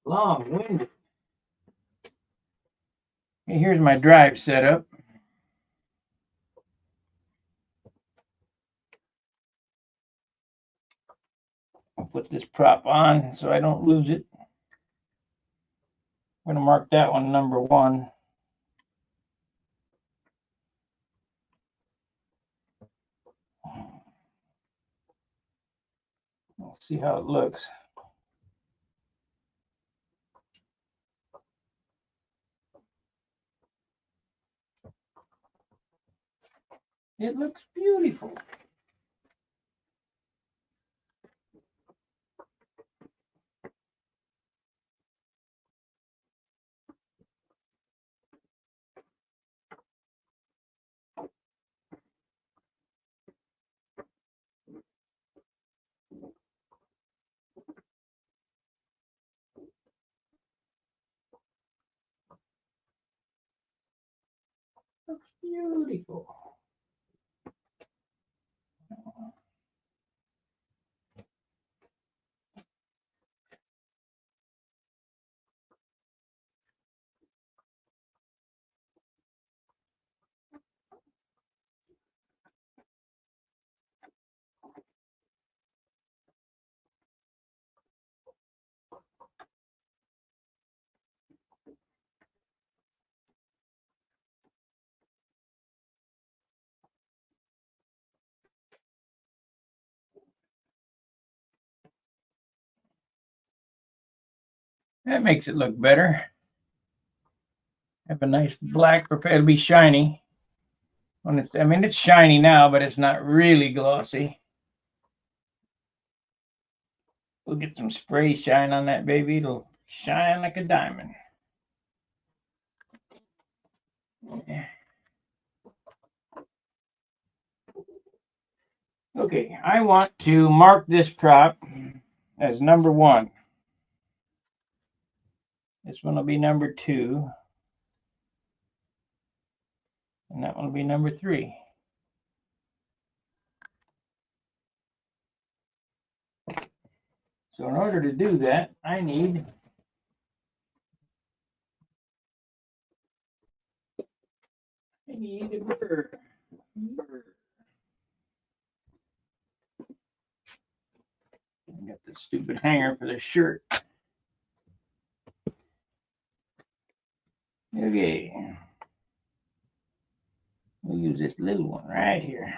Long-winded. Here's my drive setup. I'll put this prop on so I don't lose it. I'm going to mark that one number 1. We'll see how it looks. It looks beautiful. Looks beautiful. That makes it look better. Have a nice black propeller. It'll be shiny. When it's, I mean, it's shiny now, but it's not really glossy. We'll get some spray shine on that baby. It'll shine like a diamond. Yeah. Okay, I want to mark this prop as number 1. This one will be number 2. And that one will be number 3. So in order to do that, I need a burr. I got the stupid hanger for the shirt. Okay. We'll use this little one right here.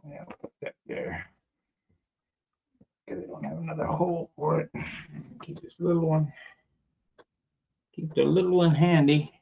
Yeah, I'll put that there. Because I don't have another hole for it. Keep this little one. Keep the little one handy.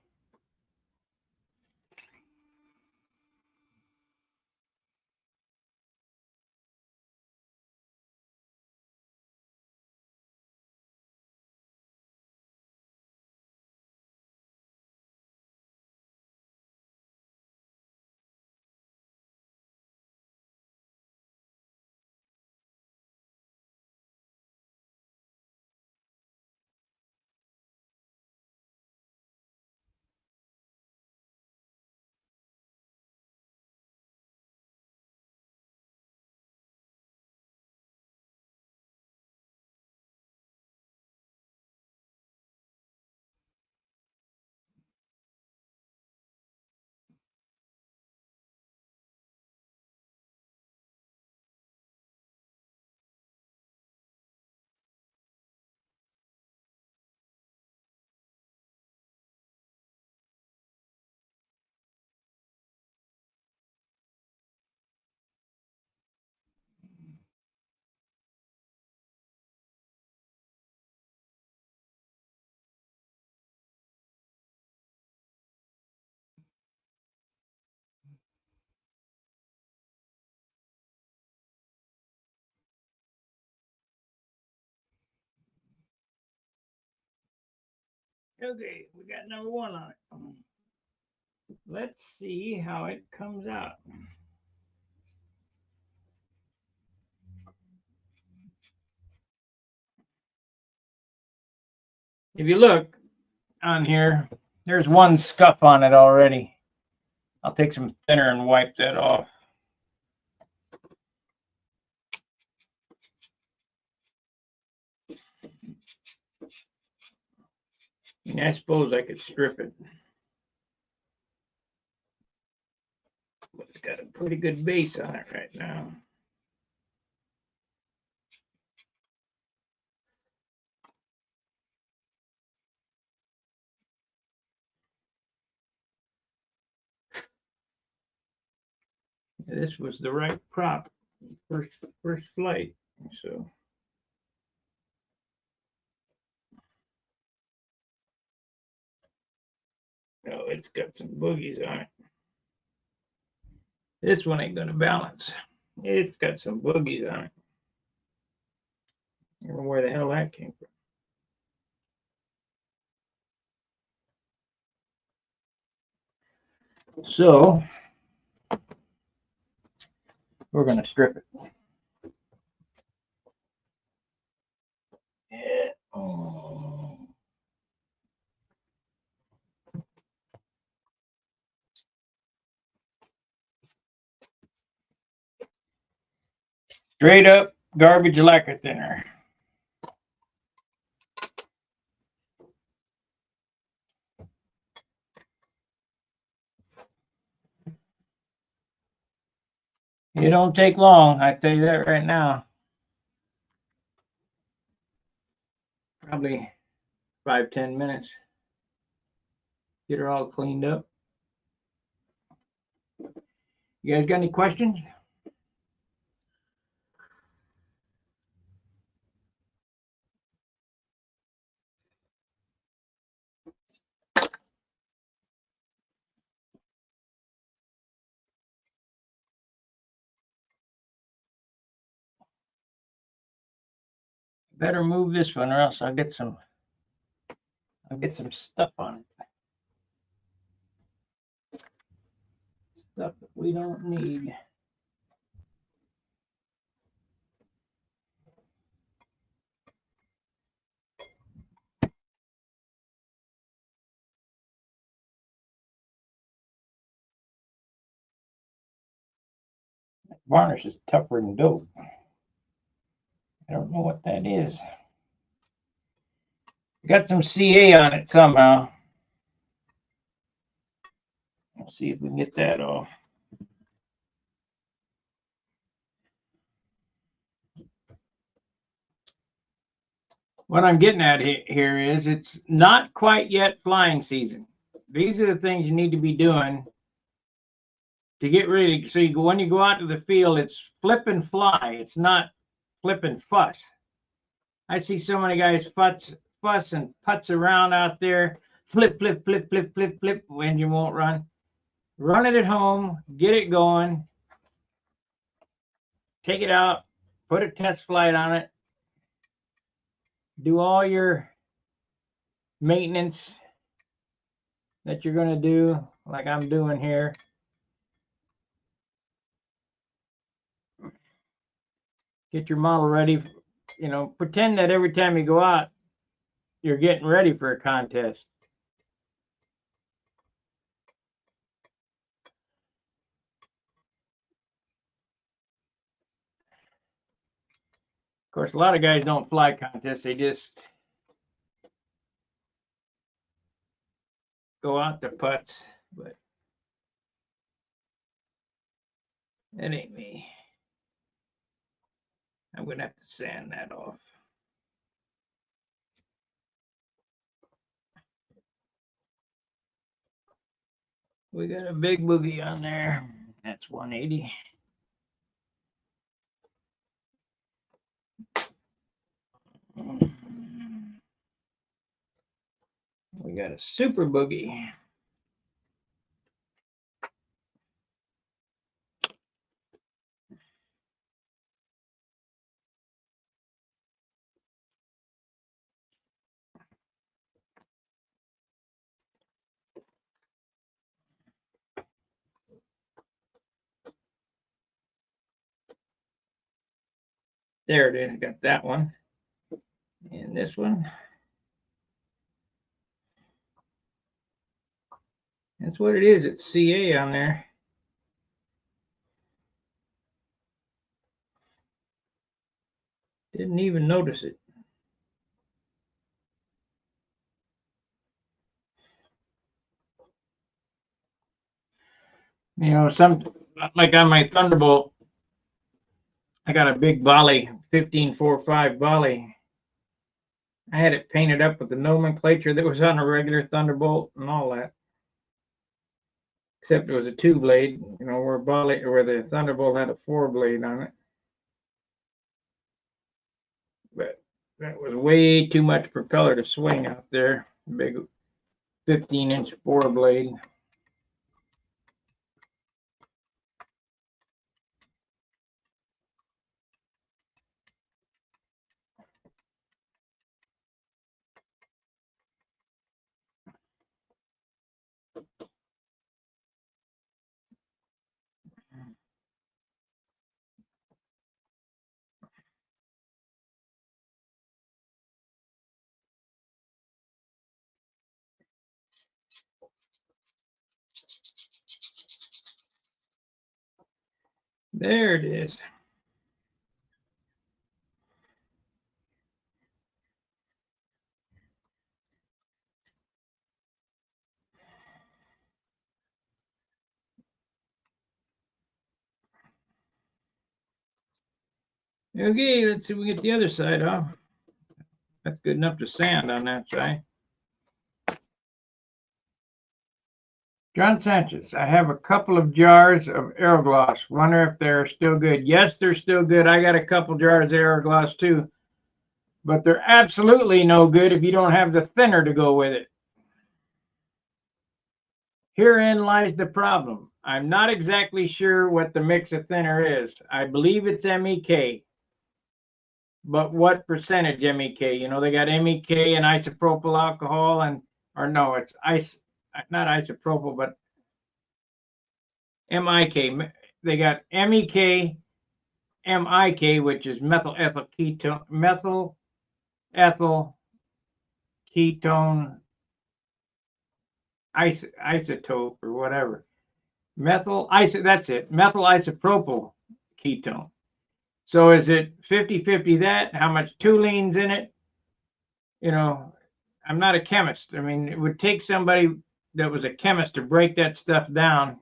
Okay, we got number 1 on it. Let's see how it comes out. If you look on here, there's one scuff on it already. I'll take some thinner and wipe that off. I mean, I suppose I could strip it. But it's got a pretty good base on it right now. This was the right prop first flight, so oh, it's got some boogies on it. This one ain't gonna balance. It's got some boogies on it. I don't know where the hell that came from. So we're gonna strip it. Yeah. Oh. Straight up garbage lacquer thinner. It don't take long, I tell you that right now. Probably 5-10 minutes. Get her all cleaned up. You guys got any questions? Better move this one or else I'll get some stuff on it. Stuff that we don't need. Varnish is tougher than dope. I don't know what that is. Got some CA on it somehow. Let's see if we can get that off. What I'm getting at here is it's not quite yet flying season. These are the things you need to be doing to get ready. So you go, when you go out to the field, it's flip and fly. It's not flip and fuss. I see so many guys fuss and putz around out there. Flip, flip, flip, flip, flip, flip. Engine won't run. Run it at home. Get it going. Take it out. Put a test flight on it. Do all your maintenance that you're going to do, like I'm doing here. Get your model ready. You know, pretend that every time you go out, you're getting ready for a contest. Of course, a lot of guys don't fly contests. They just go out to putts, but that ain't me. I'm going to have to sand that off. We got a big boogie on there. That's 180. We got a super boogie. There it is. Got that one. And this one. That's what it is. It's CA on there. Didn't even notice it. You know, like on my Thunderbolt, I got a big volley, 15.45 volley. I had it painted up with the nomenclature that was on a regular Thunderbolt and all that. Except it was a 2-blade, you know, where the Thunderbolt had a 4-blade on it. But that was way too much propeller to swing out there. Big 15-inch 4-blade. There it is. Okay, let's see if we get the other side off. That's good enough to sand on that side. John Sanchez, I have a couple of jars of Aerogloss. Wonder if they're still good. Yes, they're still good. I got a couple jars of Aerogloss too, but they're absolutely no good if you don't have the thinner to go with it. Herein lies the problem. I'm not exactly sure what the mix of thinner is. I believe it's MEK, but what percentage MEK? You know, they got MEK and isopropyl alcohol, and or no, it's not isopropyl, but MIK. They got MEK, MIK, which is methyl ethyl ketone isotope or whatever. That's it. Methyl isopropyl ketone. So is it 50-50 that? How much toluene's in it? You know, I'm not a chemist. I mean, it would take somebody that was a chemist to break that stuff down.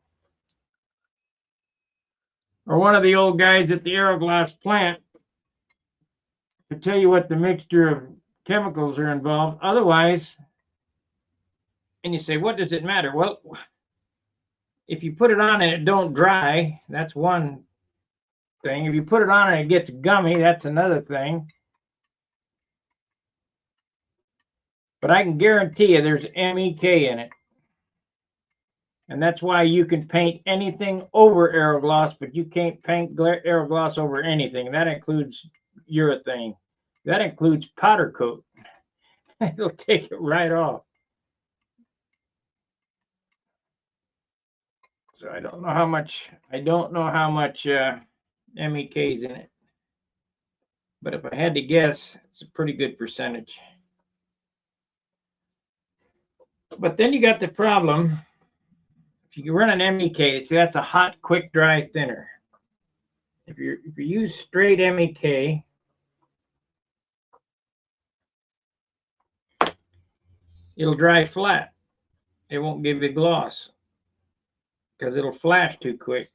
Or one of the old guys at the Aerogloss plant to tell you what the mixture of chemicals are involved. Otherwise, and you say, what does it matter? Well, if you put it on and it don't dry, that's one thing. If you put it on and it gets gummy, that's another thing. But I can guarantee you there's MEK in it. And that's why you can paint anything over Aerogloss, but you can't paint Aerogloss over anything. That includes urethane. That includes powder coat. It'll take it right off. So I don't know how much MEK is in it. But if I had to guess, it's a pretty good percentage. But then you got the problem. If you run an MEK, see that's a hot, quick dry thinner. If you use straight MEK, it'll dry flat. It won't give you gloss because it'll flash too quick.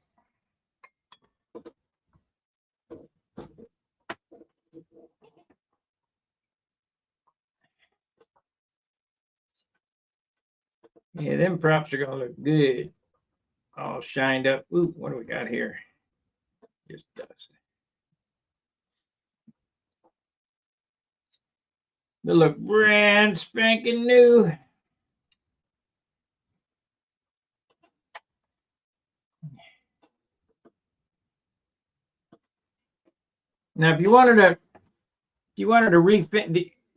Yeah, them props are gonna look good. All shined up. Ooh, what do we got here? Just dust. They look brand spanking new. Now, if you wanted to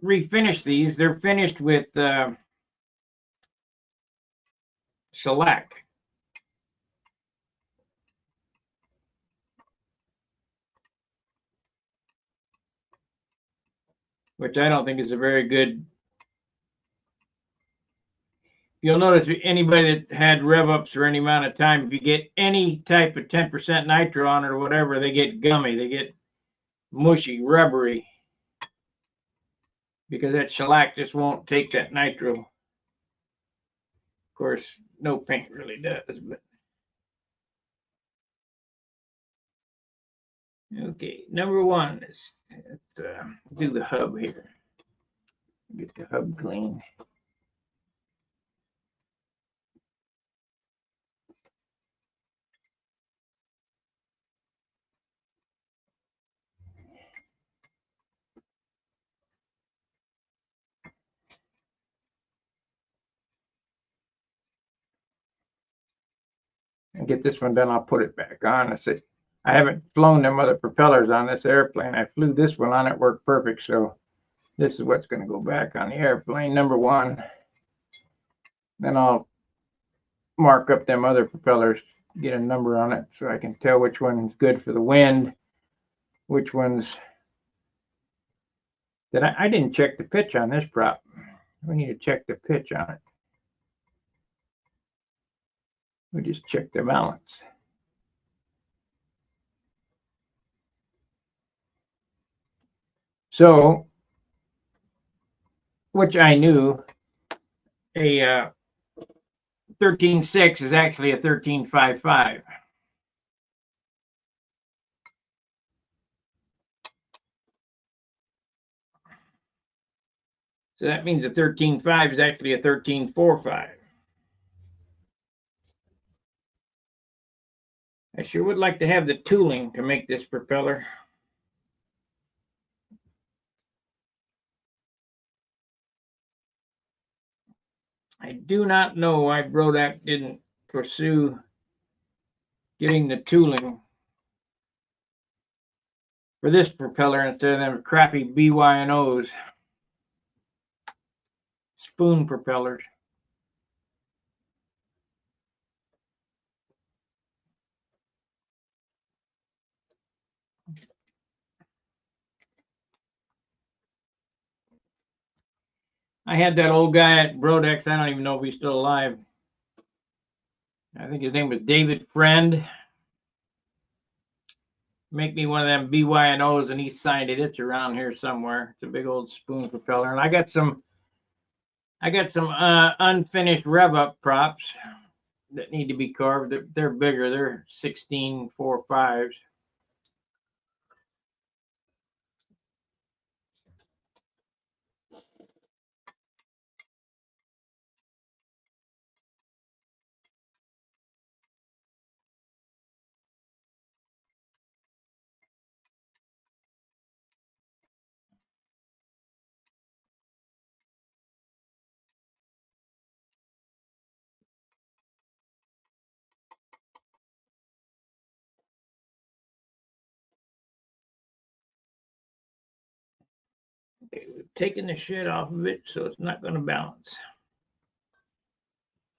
refinish these, they're finished with shellac. Which I don't think is a very good. You'll notice anybody that had rev ups for any amount of time, if you get any type of 10% nitro on it or whatever, they get gummy, they get mushy, rubbery, because that shellac just won't take that nitro. Of course, no paint really does, but. Okay, number one is do the hub here. Get the hub clean. And get this one done, I'll put it back on. I haven't flown them other propellers on this airplane. I flew this one on, it worked perfect. So this is what's going to go back on the airplane, number one. Then I'll mark up them other propellers, get a number on it so I can tell which one's good for the wind, which one's. I didn't check the pitch on this prop. We need to check the pitch on it. We just check the balance. So, which I knew, a 13.6 is actually a 13.55. So that means a 13.5 is actually a 13.45. I sure would like to have the tooling to make this propeller. I do not know why Brodak didn't pursue getting the tooling for this propeller instead of them crappy BY&Os, spoon propellers. I had that old guy at Brodex. I don't even know if he's still alive. I think his name was David Friend. Make me one of them BY&Os, and he signed it. It's around here somewhere. It's a big old spoon propeller, and I got some unfinished Rev Up props that need to be carved. They're bigger. They're 16.45s. Okay, we've taken the shit off of it, so it's not going to balance.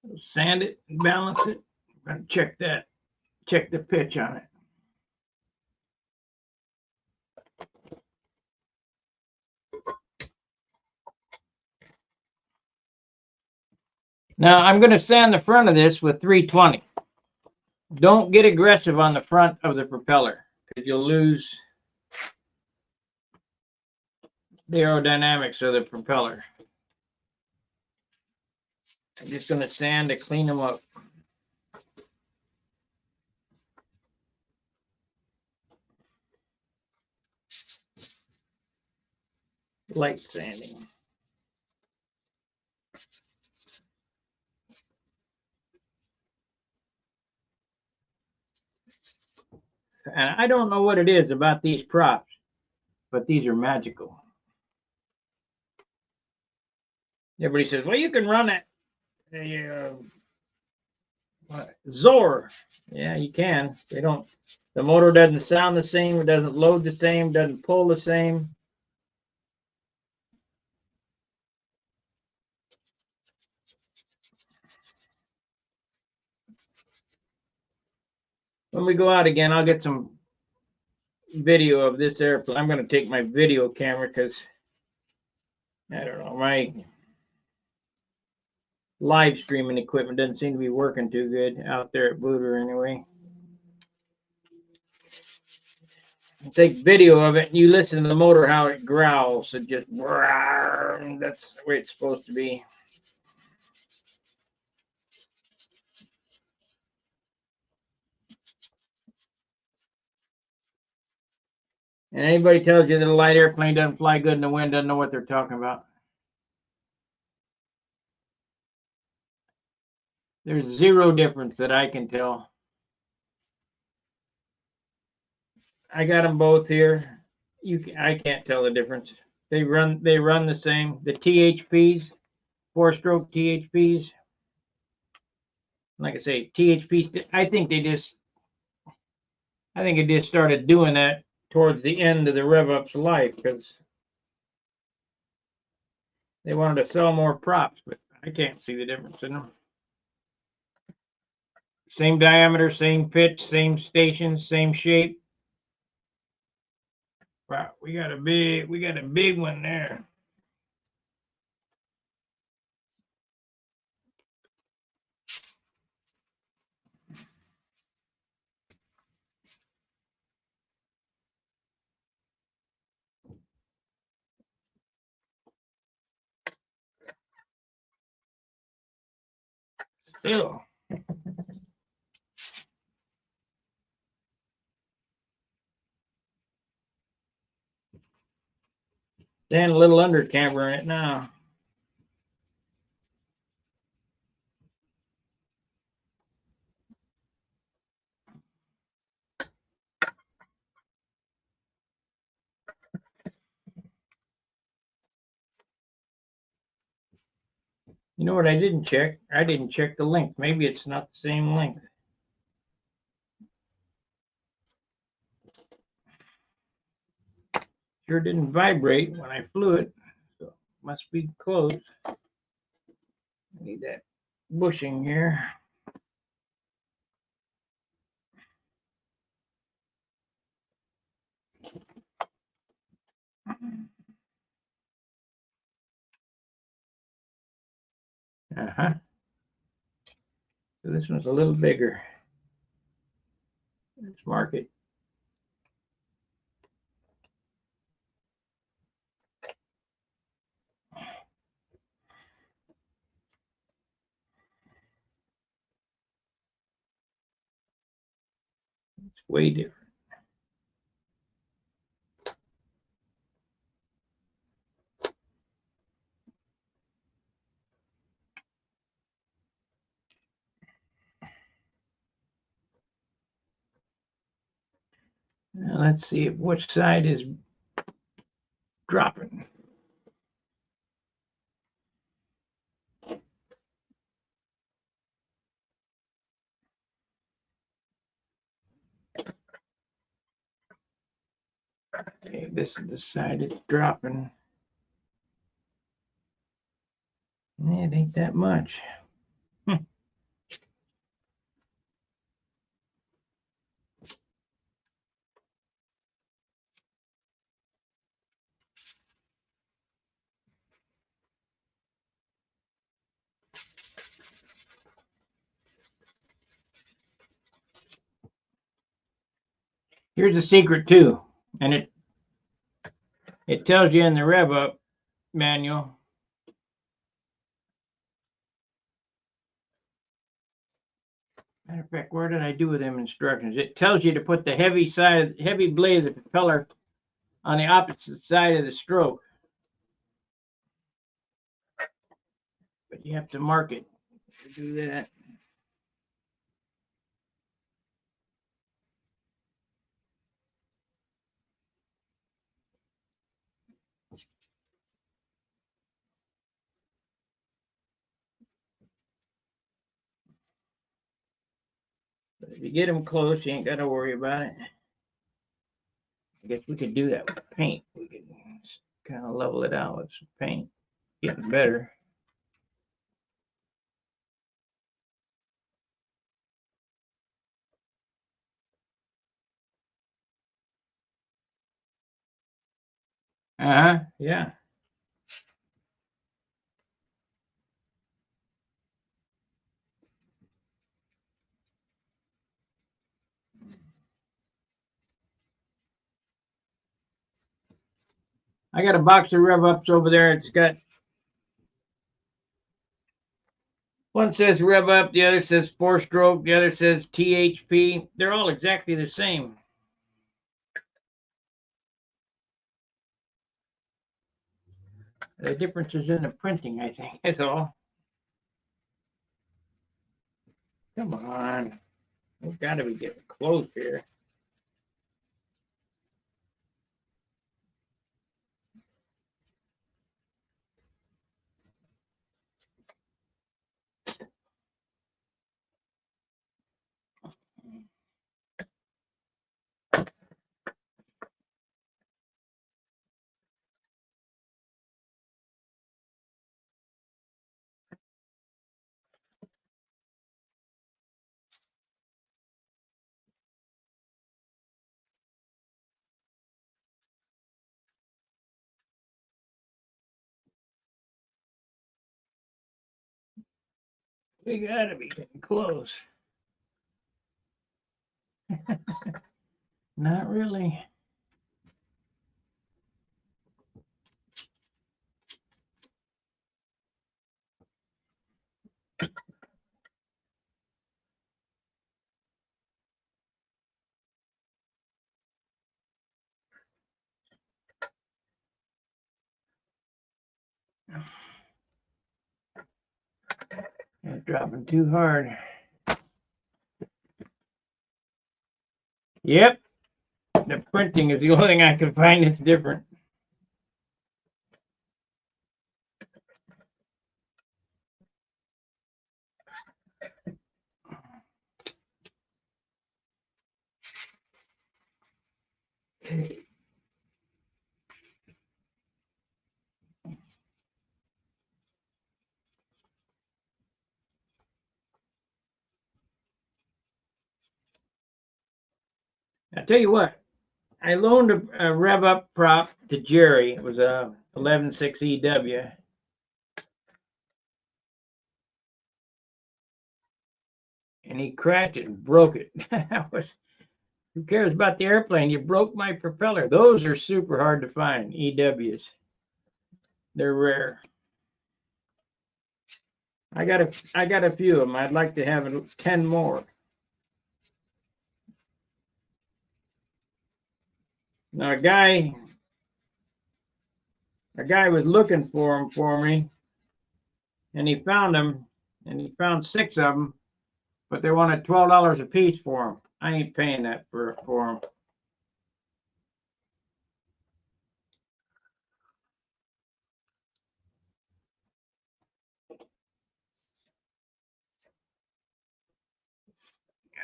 We'll sand it and balance it. I'm going to check that. Check the pitch on it. Now I'm going to sand the front of this with 320. Don't get aggressive on the front of the propeller because you'll lose the aerodynamics of the propeller. I'm just going to sand to clean them up. Light sanding. And I don't know what it is about these props, but these are magical. Everybody says, well, you can run it. Zor. Yeah, you can. They don't. The motor doesn't sound the same. It doesn't load the same. Doesn't pull the same. When we go out again, I'll get some video of this airplane. I'm going to take my video camera because I don't know, my live streaming equipment doesn't seem to be working too good out there at Booter anyway. Take video of it and you listen to the motor how it growls. It just that's the way it's supposed to be. And anybody tells you that a light airplane doesn't fly good in the wind doesn't know what they're talking about. There's zero difference that I can tell. I got them both here. I can't tell the difference. They run the same. The THPs, 4-stroke THPs. Like I say, THPs. I think it just started doing that towards the end of the Rev Up's life because they wanted to sell more props, but I can't see the difference in them. Same diameter, same pitch, same station, same shape. Wow, we got a big one there. Still. Stand a little under camber in it now. You know what I didn't check? I didn't check the length. Maybe it's not the same length. Sure didn't vibrate when I flew it, so must be close. Need that bushing here. Uh-huh. So this one's a little bigger. Let's mark it. It's way different. Now let's see which side is dropping. Okay, this is the side it's dropping. It ain't that much. Here's a secret too, and it tells you in the Rev Up manual. Matter of fact, where did I do with them instructions? It tells you to put the heavy blade of the propeller on the opposite side of the stroke. But you have to mark it to do that. But if you get them close, you ain't got to worry about it. I guess we could do that with paint. We could kind of level it out with some paint. Getting better. Uh-huh, yeah. I got a box of Rev Ups over there. It's got one says Rev Up, the other says 4-stroke, the other says THP. They're all exactly the same. The difference is in the printing, I think, that's all. Come on. We've got to be getting close here. We got to be getting close. Not really. It's dropping too hard. Yep. The printing is the only thing I can find that's different. tell you what, I loaned a Rev Up prop to Jerry. It was a 11.6 EW. And he cracked it and broke it. Who cares about the airplane? You broke my propeller. Those are super hard to find, EWs. They're rare. I got a few of them. I'd like to have 10 more. Now a guy was looking for them for me, and he found them, and he found 6 of them, but they wanted $12 a piece for them. I ain't paying that for them.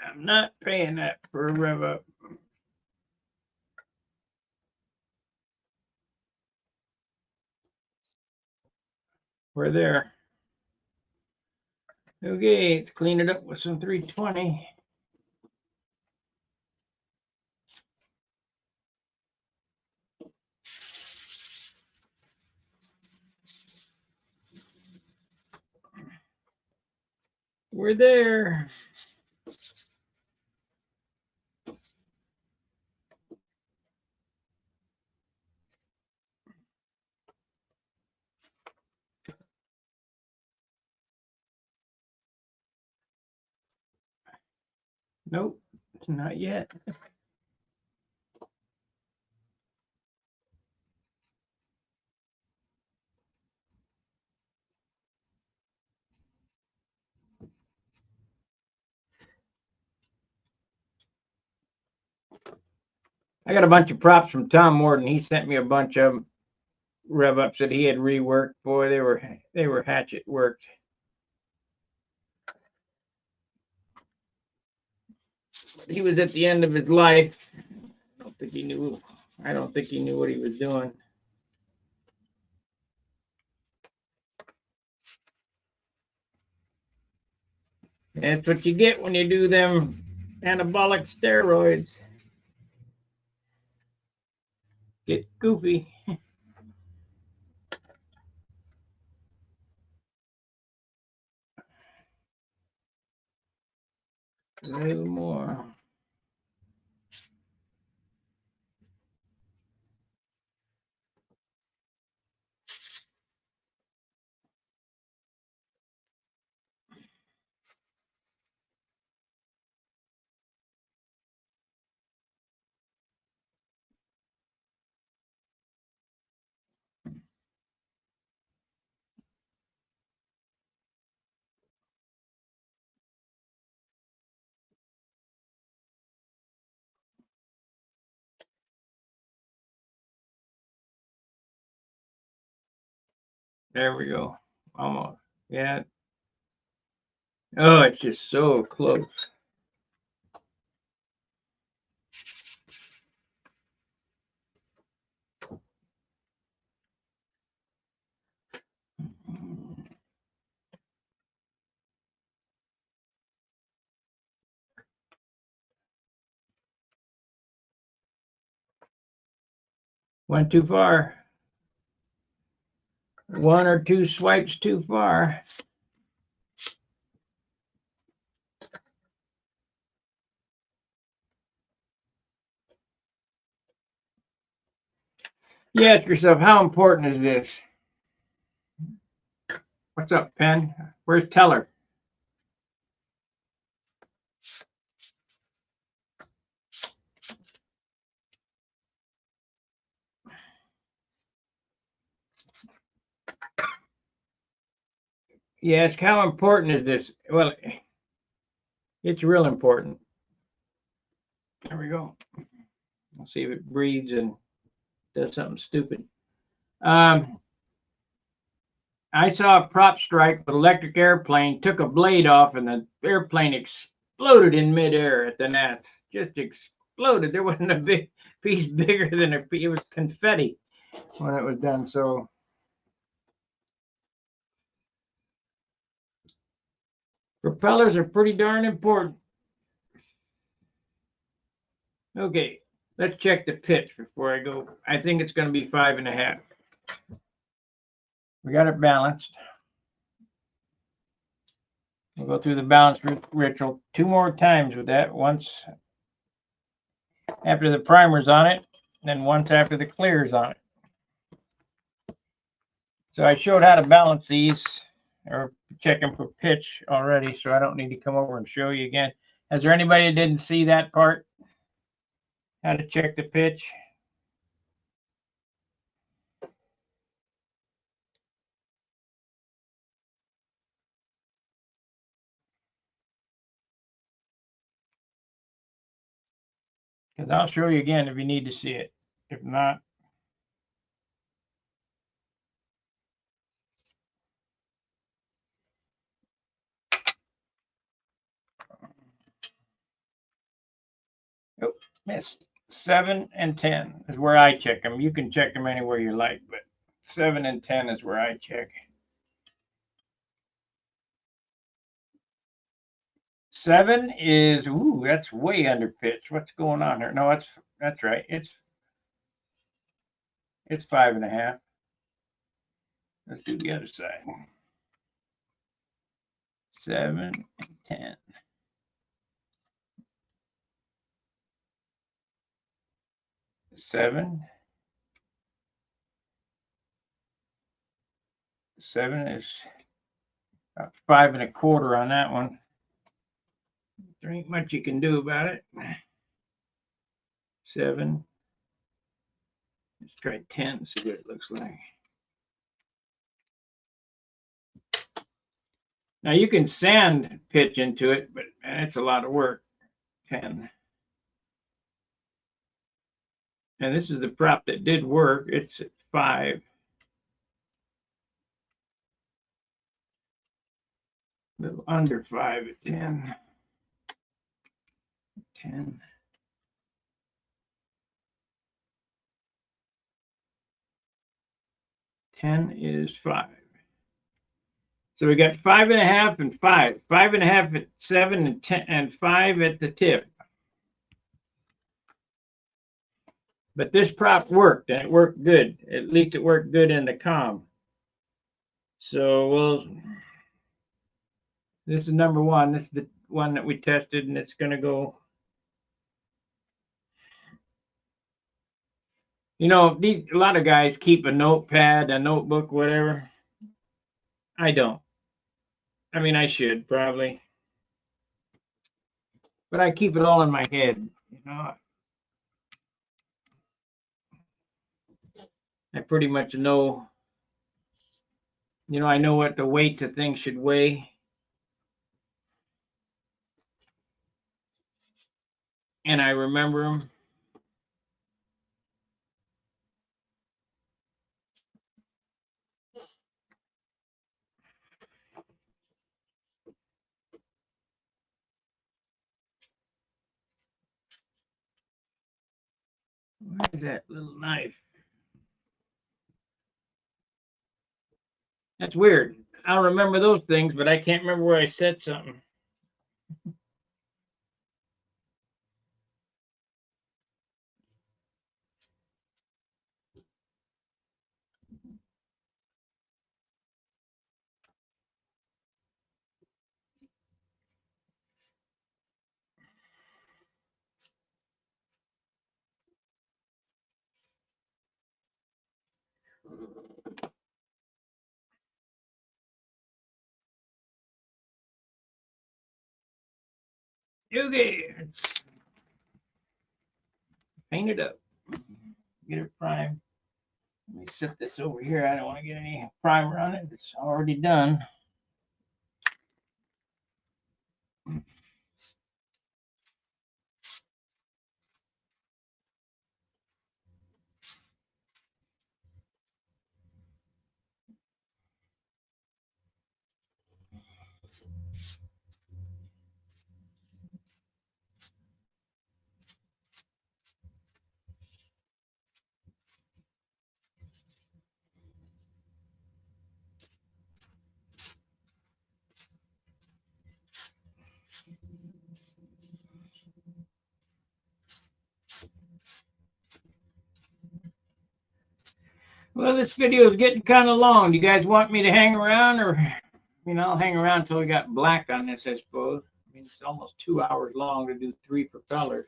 I'm not paying that for a Rev Up. We're there. Okay, let's clean it up with some 320. We're there. Nope, not yet. I got a bunch of props from Tom Morton. He sent me a bunch of Rev Ups that he had reworked. Boy, they were hatchet worked. He was at the end of his life. I don't think he knew what he was doing. That's what you get when you do them anabolic steroids. Get goofy. A little more. There we go. Almost. Yeah. Oh, it's just so close. Went too far. 1 or 2 swipes too far. You ask yourself, how important is this? What's up, Penn? Where's Teller? You ask, how important is this? Well, it's real important. There we go. We'll see if it breathes and does something stupid. I saw a prop strike with an electric airplane, took a blade off, and the airplane exploded in midair at the nets. Just exploded. There wasn't a big piece bigger than it was confetti when it was done. So propellers are pretty darn important. Okay, let's check the pitch before I go. I think it's going to be 5.5. We got it balanced. We'll go through the balance ritual 2 more times with that. Once after the primer's on it, then once after the clear's on it. So I showed how to balance these or check them for pitch already, so I don't need to come over and show you again. Is there anybody that didn't see that part? How to check the pitch? Because I'll show you again if you need to see it. If not, oh, missed. 7 and 10 is where I check them. You can check them anywhere you like, but 7 and 10 is where I check. 7 is, ooh, that's way under pitch. What's going on here? No, that's right. It's 5.5. Let's do the other side. 7 and 10. 7. 7 is about 5.25 on that one. There ain't much you can do about it. 7. Let's try 10, see what it looks like. Now you can sand pitch into it, but it's a lot of work. 10. And this is the prop that did work. It's at 5. A little under 5 at 10. 10. 10 is 5. So we got 5.5 and 5. 5.5 at 7 and 10 and 5 at the tip. But this prop worked, and it worked good. At least it worked good in the comm. So this is number 1. This is the one that we tested, and it's going to go. You know, a lot of guys keep a notepad, a notebook, whatever. I don't. I mean, I should probably, but I keep it all in my head. You know, I pretty much know. You know, I know what the weights of things should weigh, and I remember them. Where's that little knife? That's weird. I'll remember those things, but I can't remember where I said something. Okay, let's paint it up. Get it primed. Let me set this over here. I don't want to get any primer on it. It's already done. Well, this video is getting kind of long. Do you guys want me to hang around, or I'll hang around until we got black on this, I suppose. I mean, it's almost 2 hours long to do 3 propellers.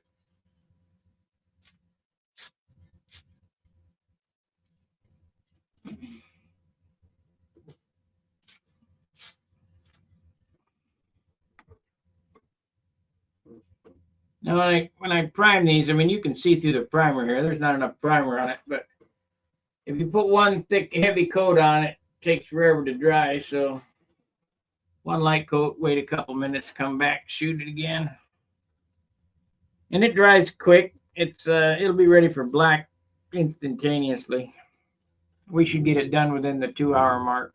Now, when I prime these, I mean, you can see through the primer here. There's not enough primer on it, but if you put one thick, heavy coat on it, it takes forever to dry. So one light coat, wait a couple minutes, come back, shoot it again, and it dries quick. It'll be ready for black instantaneously. We should get it done within the 2 hour mark.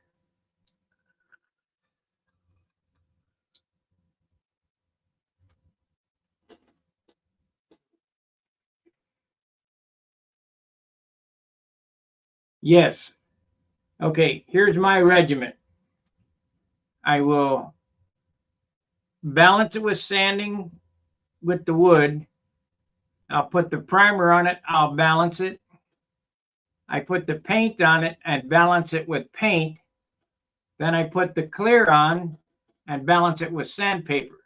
Yes. Okay, here's my regiment. I will balance it with sanding with the wood. I'll put the primer on it, I'll balance it. I put the paint on it and balance it with paint. Then I put the clear on and balance it with sandpaper.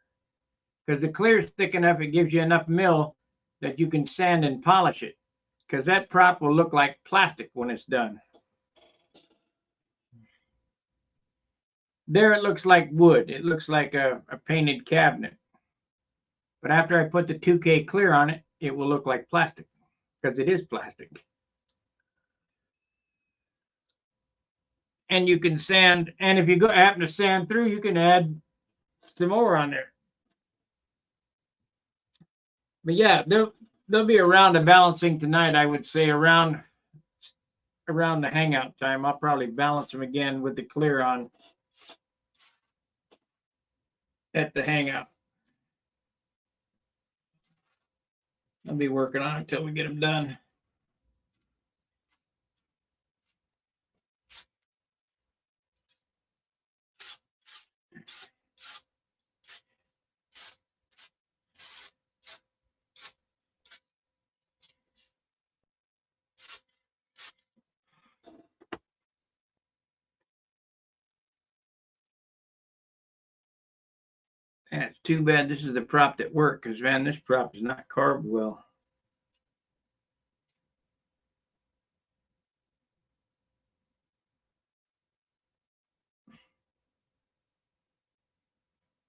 Because the clear is thick enough, it gives you enough mill that you can sand and polish it. Because that prop will look like plastic when it's done. There it looks like wood. It looks like a painted cabinet. But after I put the 2K clear on it, it will look like plastic. Because it is plastic. And you can sand, and if you happen to sand through, you can add some more on there. But yeah, there'll be a round of balancing tonight. I would say around the hangout time. I'll probably balance them again with the clear on at the hangout. I'll be working on it until we get them done. And it's too bad this is the prop that worked, because man, this prop is not carved well.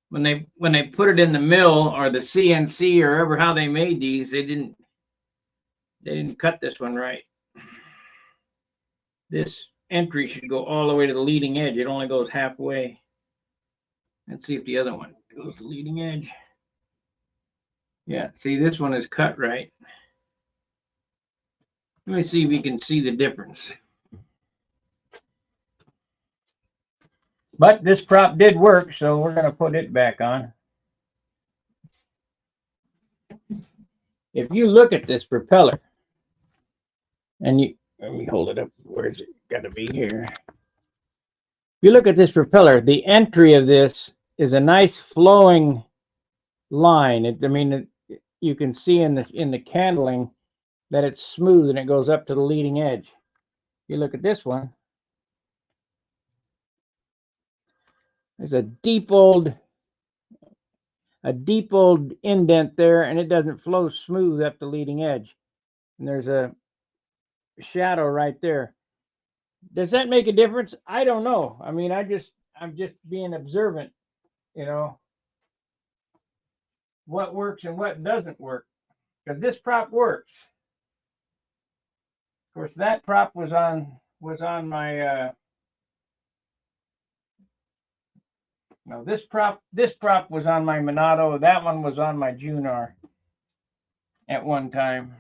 When they put it in the mill or the CNC or ever how they made these, they didn't cut this one right. This entry should go all the way to the leading edge. It only goes halfway. Let's see if the other one goes to the leading edge. Yeah, see, this one is cut right. Let me see if you can see the difference. But this prop did work, so we're going to put it back on. If you look at this propeller, and let me hold it up. Where's it? Got to be here. If you look at this propeller, the entry of this is a nice flowing line. You can see in the candling that it's smooth and it goes up to the leading edge. If you look at this one, there's a deep old indent there, and it doesn't flow smooth up the leading edge. And there's a shadow right there. Does that make a difference? I don't know. I mean, I'm just being observant, what works and what doesn't work. Because this prop works. Of course, that prop was on my no, this prop was on my Monado. That one was on my Junar at one time.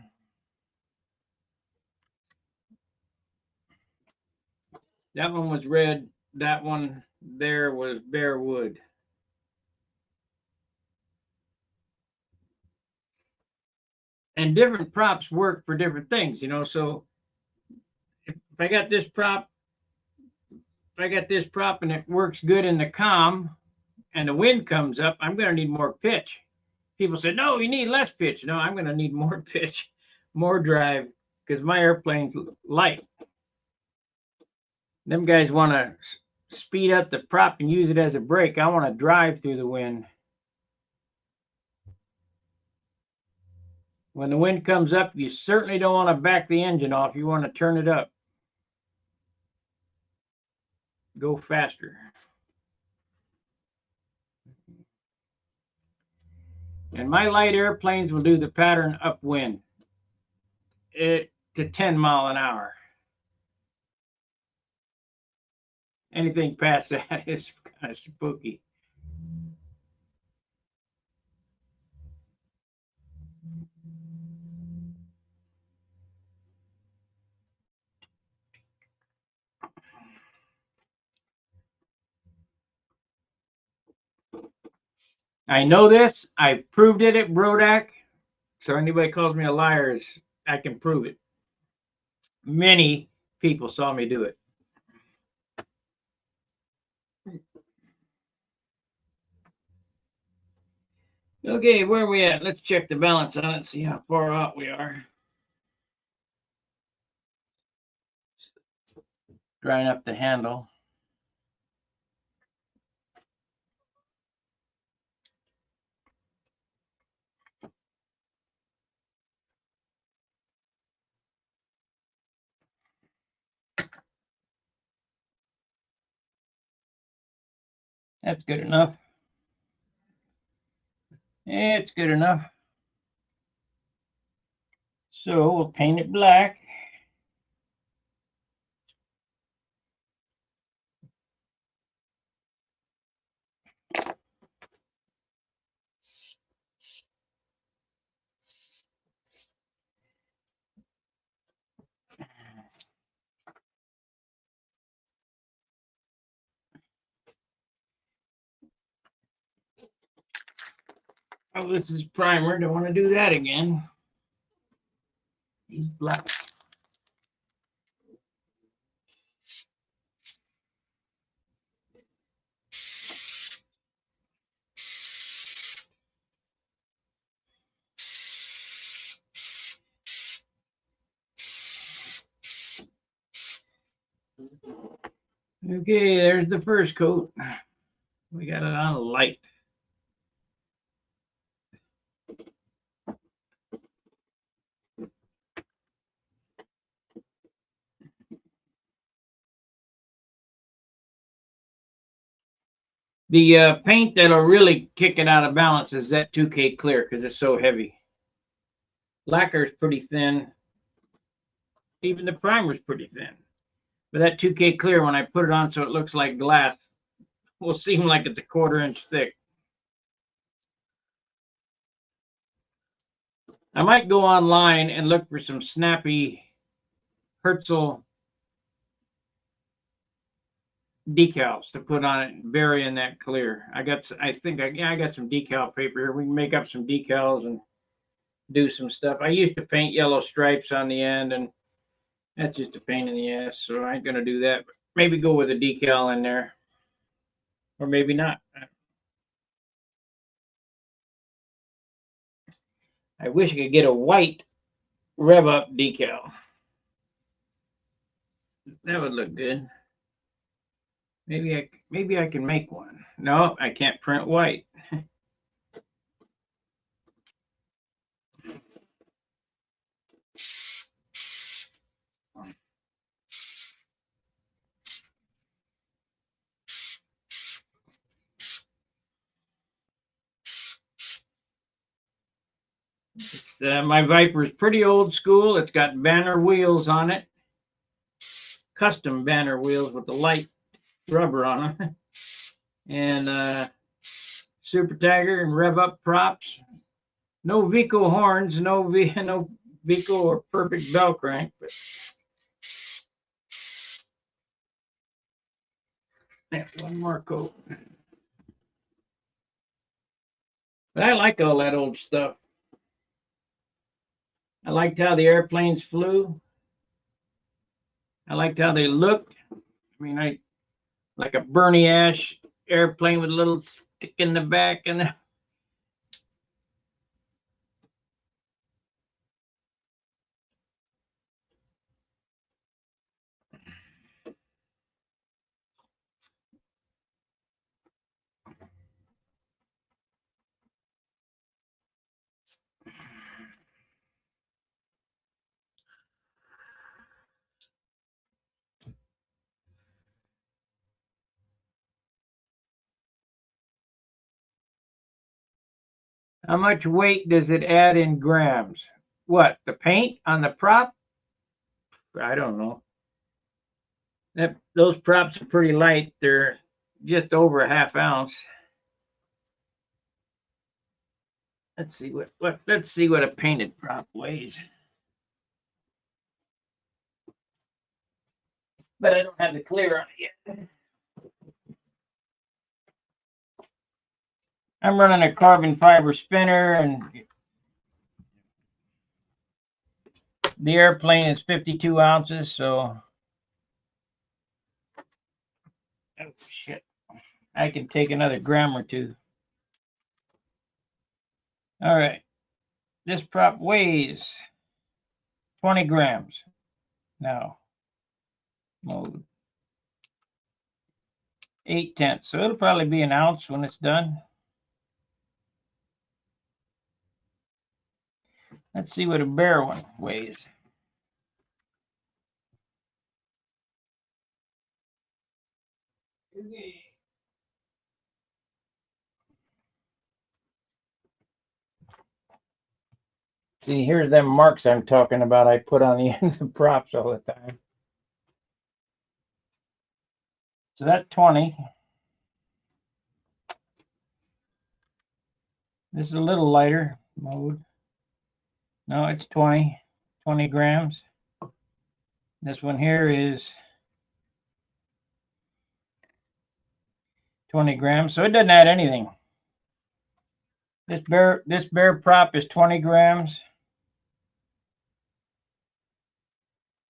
That one was red. That one there was bare wood. And different props work for different things, so if I got this prop, and it works good in the calm and the wind comes up, I'm going to need more pitch. People say, no, you need less pitch. No, I'm going to need more pitch, more drive, because my airplane's light. Them guys want to speed up the prop and use it as a brake. I want to drive through the wind. When the wind comes up, you certainly don't want to back the engine off. You want to turn it up. Go faster. And my light airplanes will do the pattern upwind to 10 mile an hour. Anything past that is kind of spooky. I know this. I proved it at Brodak. So anybody calls me a liar, I can prove it. Many people saw me do it. Okay, where are we at? Let's check the balance on it, see how far out we are. Drying up the handle. That's good enough. It's good enough. So we'll paint it black. Oh, this is primer. Don't want to do that again. He's black. Okay, there's the first coat. We got it on light. The paint that'll really kick it out of balance is that 2K clear because it's so heavy. Lacquer is pretty thin. Even the primer is pretty thin. But that 2K clear, when I put it on so it looks like glass, will seem like it's a 1/4 inch thick. I might go online and look for some snappy Herzl decals to put on it and bury in that clear. I got some decal paper here. We can make up some decals and do some stuff. I used to paint yellow stripes on the end, and that's just a pain in the ass, so I ain't gonna do that. But maybe go with a decal in there, or maybe not. I wish I could get a white Rev Up decal. That would look good. Maybe I can make one. No, I can't print white. My Viper is pretty old school. It's got banner wheels on it, custom banner wheels with the light rubber on them, and Super Tiger and Rev Up props. No Vico horns, no Vico or perfect bell crank, but yeah, one more coat. But I like all that old stuff. I liked how the airplanes flew. I liked how they looked. I mean, I like a Bernie Ash airplane with a little stick in the back and How much weight does it add in grams? What, the paint on the prop? I don't know. Those props are pretty light. They're just over a half ounce. Let's see what a painted prop weighs. But I don't have the clear on it yet. I'm running a carbon fiber spinner, and the airplane is 52 ounces, so oh shit, I can take another gram or two. All right, this prop weighs 20 grams. Now, mode 8/10, so it'll probably be an ounce when it's done. Let's see what a bare one weighs. Okay. See, here's them marks I'm talking about I put on the end of the props all the time. So that's 20. This is a little lighter mode. No, it's 20 grams. This one here is 20 grams, so it doesn't add anything. This bare prop is 20 grams.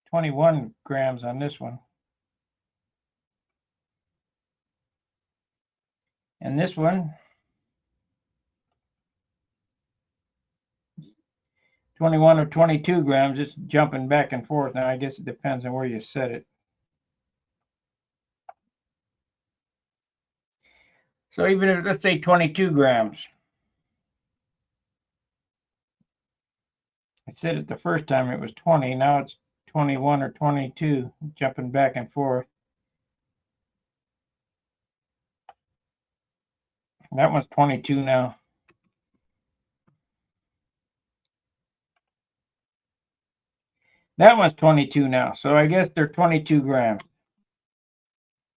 21 grams on this one. And this one, 21 or 22 grams. It's jumping back and forth. Now, I guess it depends on where you set it. So even if, let's say 22 grams. I said it the first time it was 20. Now it's 21 or 22, jumping back and forth. That one's 22 now. That one's 22 now. So I guess they're 22 grams.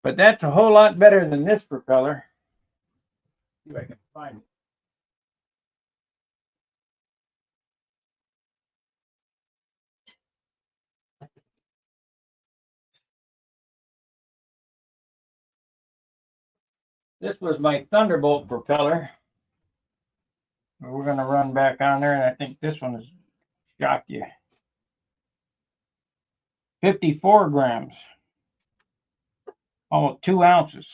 But that's a whole lot better than this propeller. See if I can find it. This was my Thunderbolt propeller. We're going to run back on there, and I think this one has shocked you. 54 grams. Almost 2 ounces.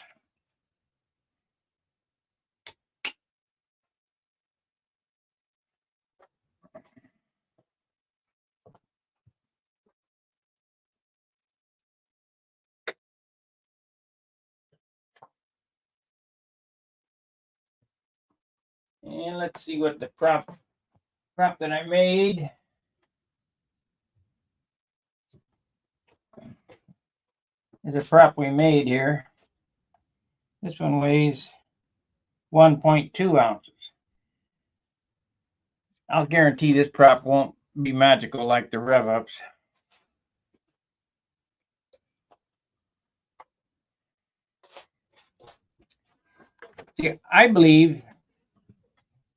And let's see what the prop that I made. Is a prop we made here. This one weighs 1.2 ounces. I'll guarantee this prop won't be magical like the Rev Ups. See, I believe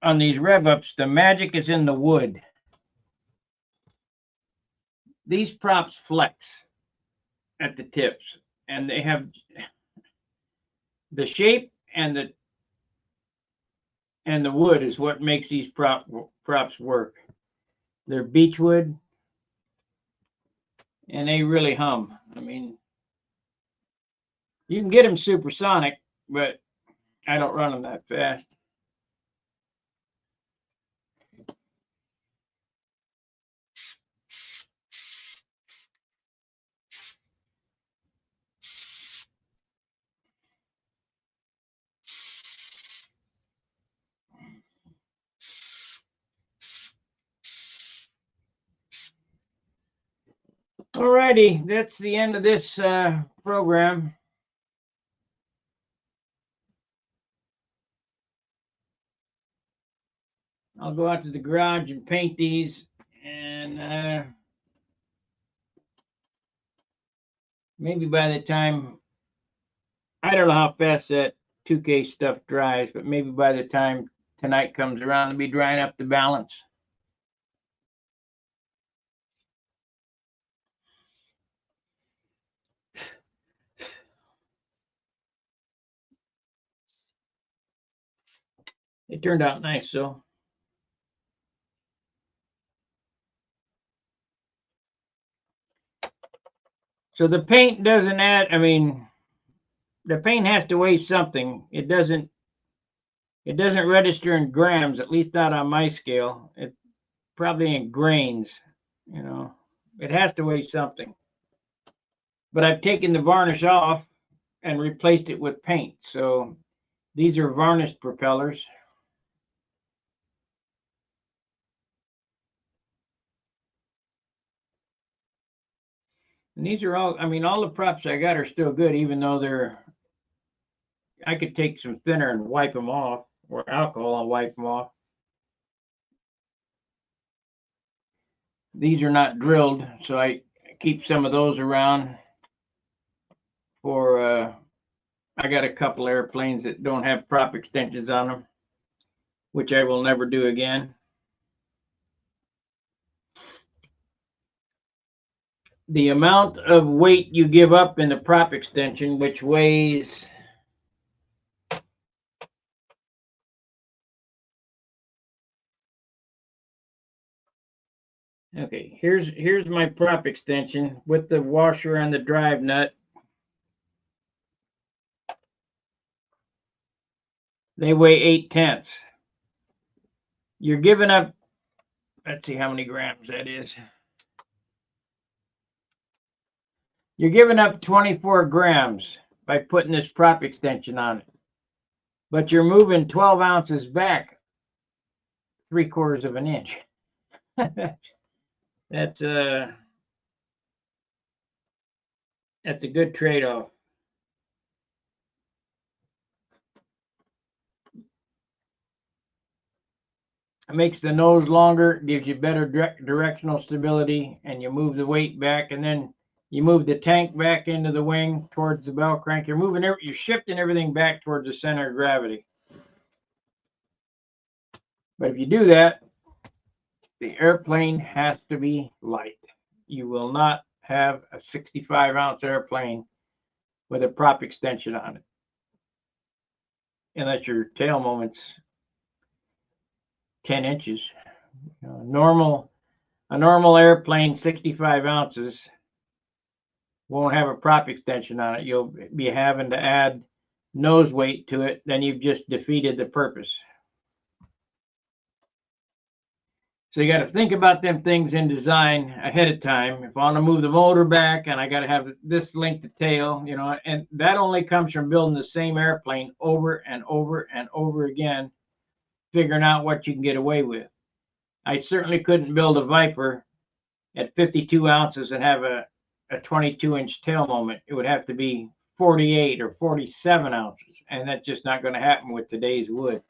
on these Rev Ups, the magic is in the wood. These props flex at the tips, and they have the shape and the wood is what makes these props work. They're beechwood, and they really hum. I mean, you can get them supersonic, but I don't run them that fast. Alrighty, that's the end of this program. I'll go out to the garage and paint these, and maybe by the time, I don't know how fast that 2K stuff dries, but maybe by the time tonight comes around, it'll be drying up the balance. It turned out nice, so. So the paint doesn't add, I mean, the paint has to weigh something. It doesn't register in grams, at least not on my scale. It's probably in grains, you know. It has to weigh something. But I've taken the varnish off and replaced it with paint. So these are varnished propellers. And these are all, I mean, all the props I got are still good, even though they're, I could take some thinner and wipe them off, or alcohol and wipe them off. These are not drilled, so I keep some of those around for, I got a couple airplanes that don't have prop extensions on them, which I will never do again. The amount of weight you give up in the prop extension, which weighs, okay, here's my prop extension with the washer and the drive nut. They weigh 8/10. You're giving up, let's see how many grams that is. You're giving up 24 grams by putting this prop extension on it. But you're moving 12 ounces back 3/4 of an inch. That's a good trade-off. It makes the nose longer, gives you better directional stability, and you move the weight back, and then you move the tank back into the wing towards the bell crank. You're shifting everything back towards the center of gravity. But if you do that, the airplane has to be light. You will not have a 65-ounce airplane with a prop extension on it, unless your tail moment's 10 inches. A normal airplane, 65 ounces, won't have a prop extension on it. You'll be having to add nose weight to it. Then you've just defeated the purpose. So you got to think about them things in design ahead of time. If I want to move the motor back and I got to have this length of tail, you know, and that only comes from building the same airplane over and over and over again, figuring out what you can get away with. I certainly couldn't build a Viper at 52 ounces and have a 22-inch tail moment. It would have to be 48 or 47 ounces, and that's just not going to happen with today's wood.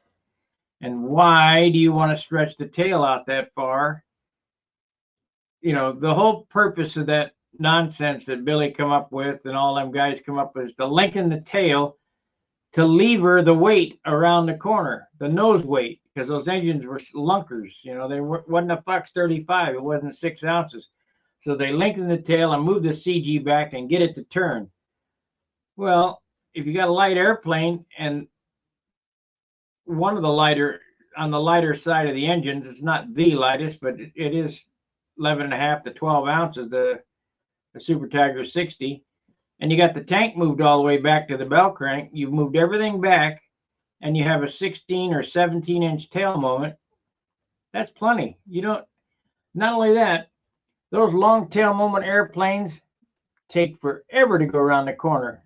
And why do you want to stretch the tail out that far? You know, the whole purpose of that nonsense that Billy come up with and all them guys come up with is to lengthen the tail to lever the weight around the corner, the nose weight, because those engines were lunkers. You know, they wasn't a Fox 35. It wasn't 6 ounces. So they lengthen the tail and move the CG back and get it to turn. Well, if you got a light airplane and one of the lighter, on the lighter side of the engines, it's not the lightest, but it is 11.5 to 12 ounces, the Super Tiger 60. And you got the tank moved all the way back to the bell crank. You've moved everything back, and you have a 16 or 17-inch tail moment. That's plenty. You don't, not only that, those long tail moment airplanes take forever to go around the corner.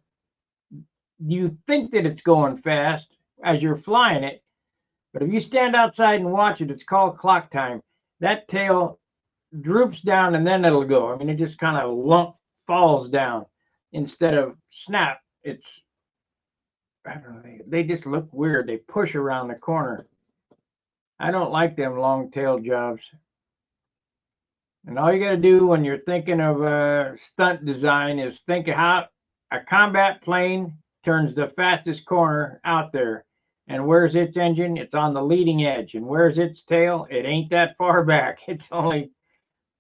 You think that it's going fast as you're flying it, but if you stand outside and watch it, it's called clock time. That tail droops down and then it'll go. I mean, it just kind of falls down instead of snap. It's, I don't know, they just look weird. They push around the corner. I don't like them long tail jobs. And all you got to do when you're thinking of stunt design is think of how a combat plane turns the fastest corner out there. And where's its engine? It's on the leading edge. And where's its tail? It ain't that far back. It's only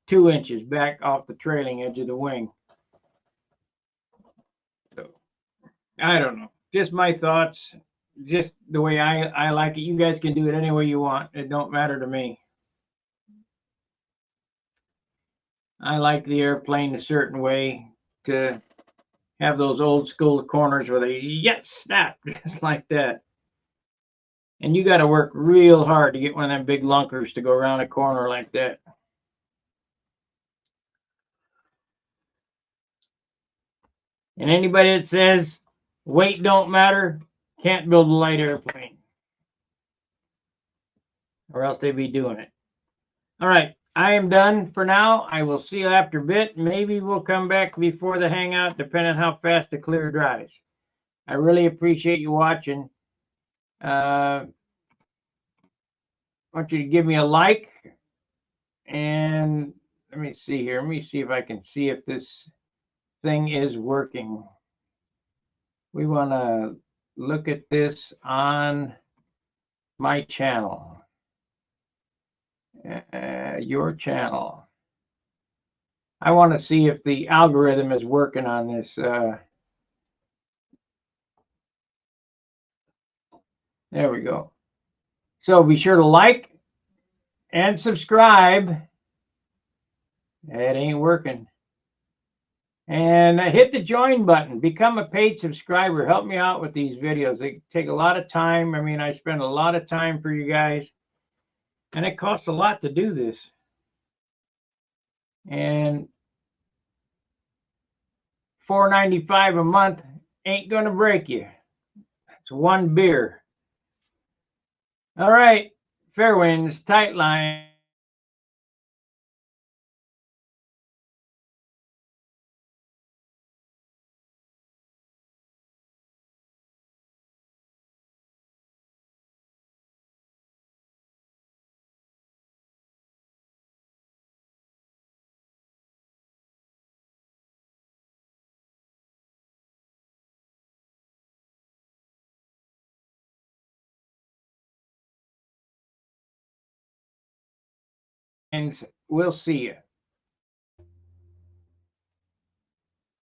2 inches back off the trailing edge of the wing. So I don't know. Just my thoughts. Just the way I like it. You guys can do it any way you want. It don't matter to me. I like the airplane a certain way to have those old school corners where they yes snap just like that. And you got to work real hard to get one of them big lunkers to go around a corner like that. And anybody that says weight don't matter can't build a light airplane, or else they'd be doing it. All right, I am done for now. I will see you after a bit. Maybe we'll come back before the hangout, depending on how fast the clear dries. I really appreciate you watching. I want you to give me a like, and let me see here. Let me see if I can see if this thing is working. We want to look at this on my channel, your channel. I want to see if the algorithm is working on this. There we go. So be sure to like and subscribe. It ain't working. And hit the join button. Become a paid subscriber. Help me out with these videos. They take a lot of time. I mean, I spend a lot of time for you guys. And it costs a lot to do this. And $4.95 a month ain't going to break you. It's one beer. All right. Fair winds, tight line. We'll see you.